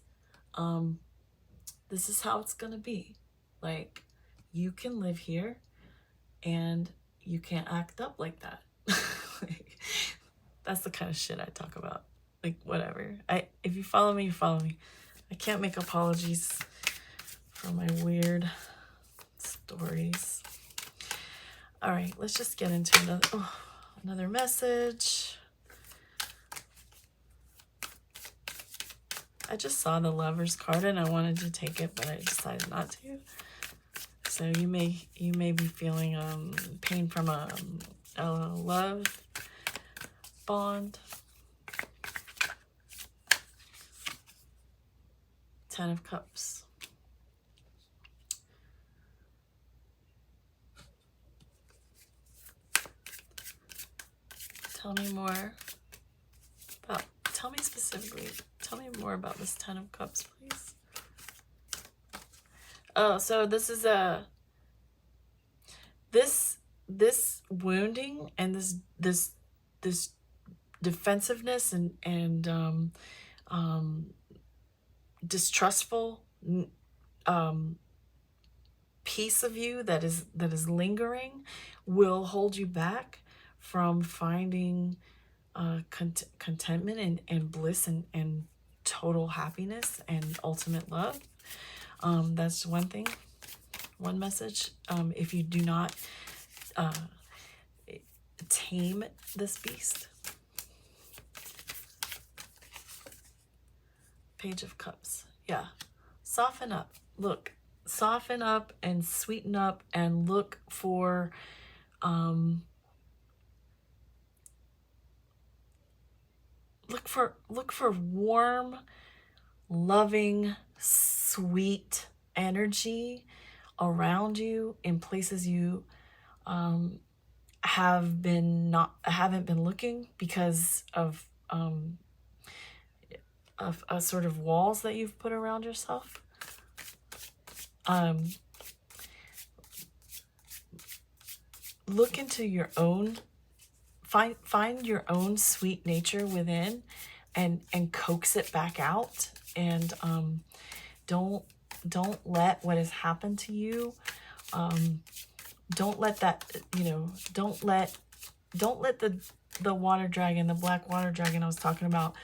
how it's gonna be. Like, you can live here and you can't act up like that. Like, that's the kind of shit I talk about. Like, whatever. If you follow me, you follow me. I can't make apologies for my weird stories. All right, let's just get into another message. I just saw the Lover's card and I wanted to take it, but I decided not to. So you may be feeling pain from a love bond. 10 of Cups. Tell me more about, tell me specifically, tell me more about this 10 of Cups, please. Oh, so this is this wounding and this defensiveness and distrustful piece of you that is lingering will hold you back from finding contentment and bliss and total happiness and ultimate love. That's one thing, one message. If you do not tame this beast. Page of Cups. Yeah. Soften up. Look, soften up and sweeten up and look for warm, loving, sweet energy around you in places you haven't been looking because of sort of walls that you've put around yourself. Look into your own, find your own sweet nature within and coax it back out. And don't let what has happened to you, don't let that, don't let the water dragon, the black water dragon I was talking about,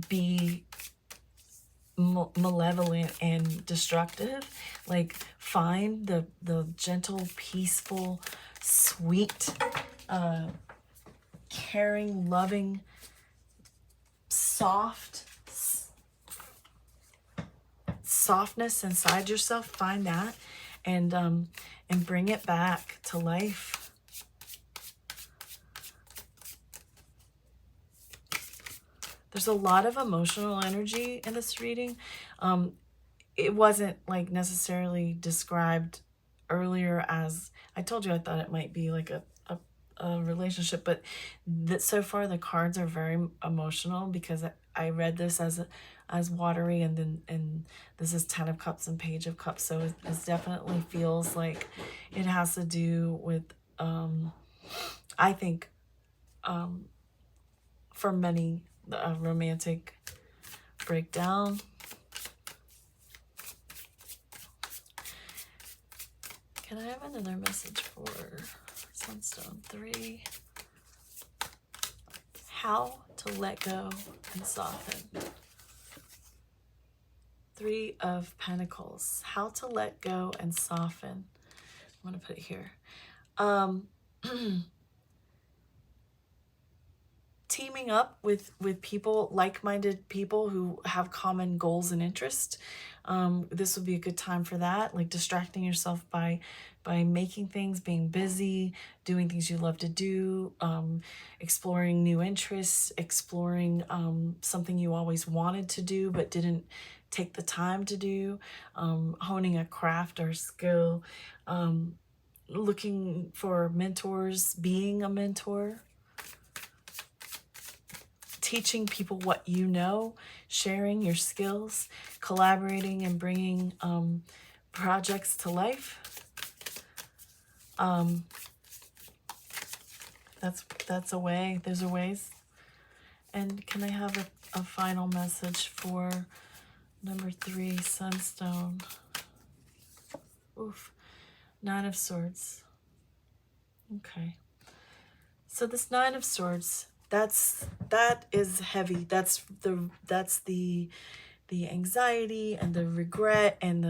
be malevolent and destructive. Like, find the gentle, peaceful, sweet, caring, loving, softness inside yourself. Find that and bring it back to life. There's a lot of emotional energy in this reading. It wasn't like necessarily described earlier as, I told you I thought it might be like a relationship, but so far the cards are very emotional because I read this as watery, and this is 10 of Cups and Page of Cups, so it definitely feels like it has to do with I think for many, a romantic breakdown. Can I have another message for Sunstone 3? How to let go and soften. 3 of Pentacles. How to let go and soften. I'm going to put it here. Teaming up with people, like-minded people who have common goals and interests. This would be a good time for that, like distracting yourself by making things, being busy, doing things you love to do, exploring new interests, exploring something you always wanted to do but didn't take the time to do, honing a craft or skill, looking for mentors, being a mentor, teaching people what you know, sharing your skills, collaborating and bringing projects to life. That's a way. Those are ways. And can I have a final message for number 3, Sunstone? Oof. 9 of Swords. Okay. So this 9 of Swords, that is heavy. That's the anxiety and the regret and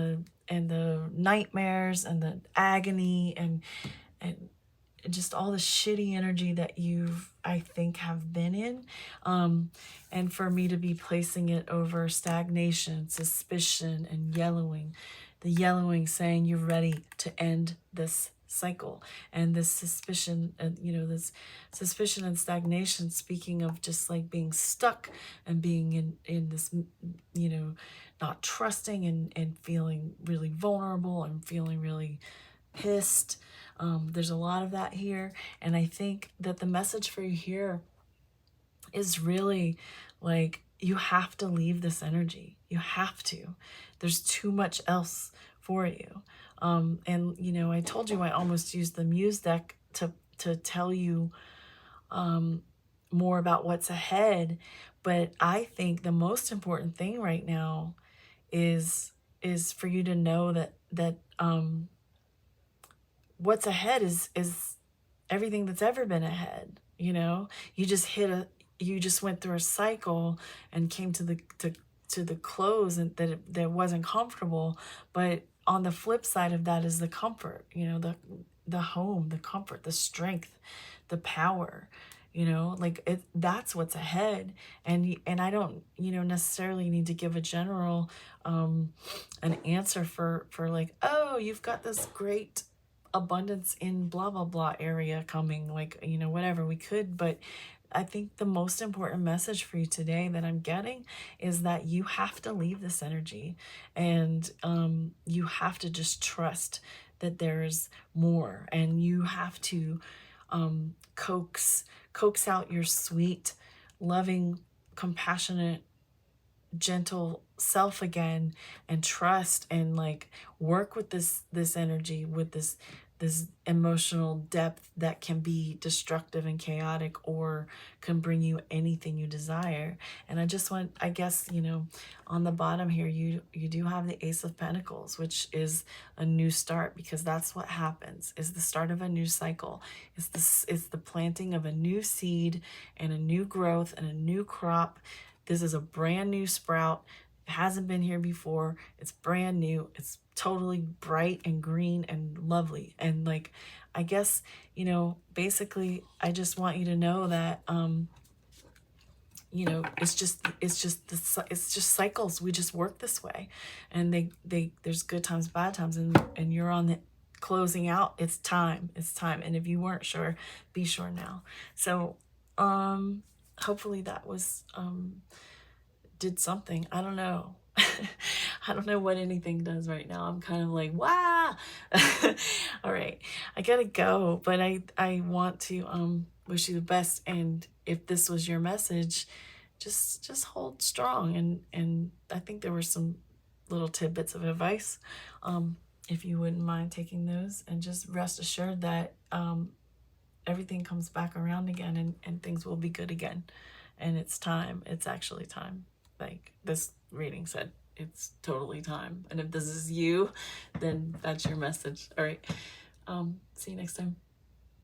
the nightmares and the agony and just all the shitty energy that you've, I think, have been in. And for me to be placing it over stagnation, suspicion, and yellowing. The yellowing saying you're ready to end this cycle, and this suspicion, and this suspicion and stagnation, speaking of just like being stuck and being in this, not trusting and feeling really vulnerable and feeling really pissed. There's a lot of that here, and I think that the message for you here is really like, you have to leave this energy. You have to. There's too much else for you. And I told you I almost used the MUSE deck to tell you more about what's ahead, but I think the most important thing right now is for you to know that what's ahead is everything that's ever been ahead. You just went through a cycle and came to the close, and that wasn't comfortable. But on the flip side of that is the comfort, the home, the comfort, the strength, the power. That's what's ahead. And I don't necessarily need to give a general an answer for like, oh, you've got this great abundance in blah blah blah area coming, like, whatever. We could, but I think the most important message for you today that I'm getting is that you have to leave this energy, and you have to just trust that there's more, and you have to coax out your sweet, loving, compassionate, gentle self again, and trust, and like work with this energy, with this emotional depth that can be destructive and chaotic, or can bring you anything you desire. And I guess on the bottom here you do have the Ace of Pentacles, which is a new start, because that's what happens, is the start of a new cycle. It's the planting of a new seed and a new growth and a new crop. This is a brand new sprout. It hasn't been here before. It's brand new. It's totally bright and green and lovely. And like, I guess, basically, I just want you to know that, it's just cycles. We just work this way, and there's good times, bad times, and you're on the closing out. It's time. And if you weren't sure, be sure now. So, hopefully that was, did something. I don't know. I don't know what anything does right now. I'm kind of like, wow. All right, I gotta go, but I want to wish you the best. And if this was your message, just hold strong. And I think there were some little tidbits of advice, if you wouldn't mind taking those, and just rest assured that everything comes back around again, and things will be good again. And it's time. It's actually time, like this reading said. it's totally time. And if this is you, then that's your message. All right. See you next time.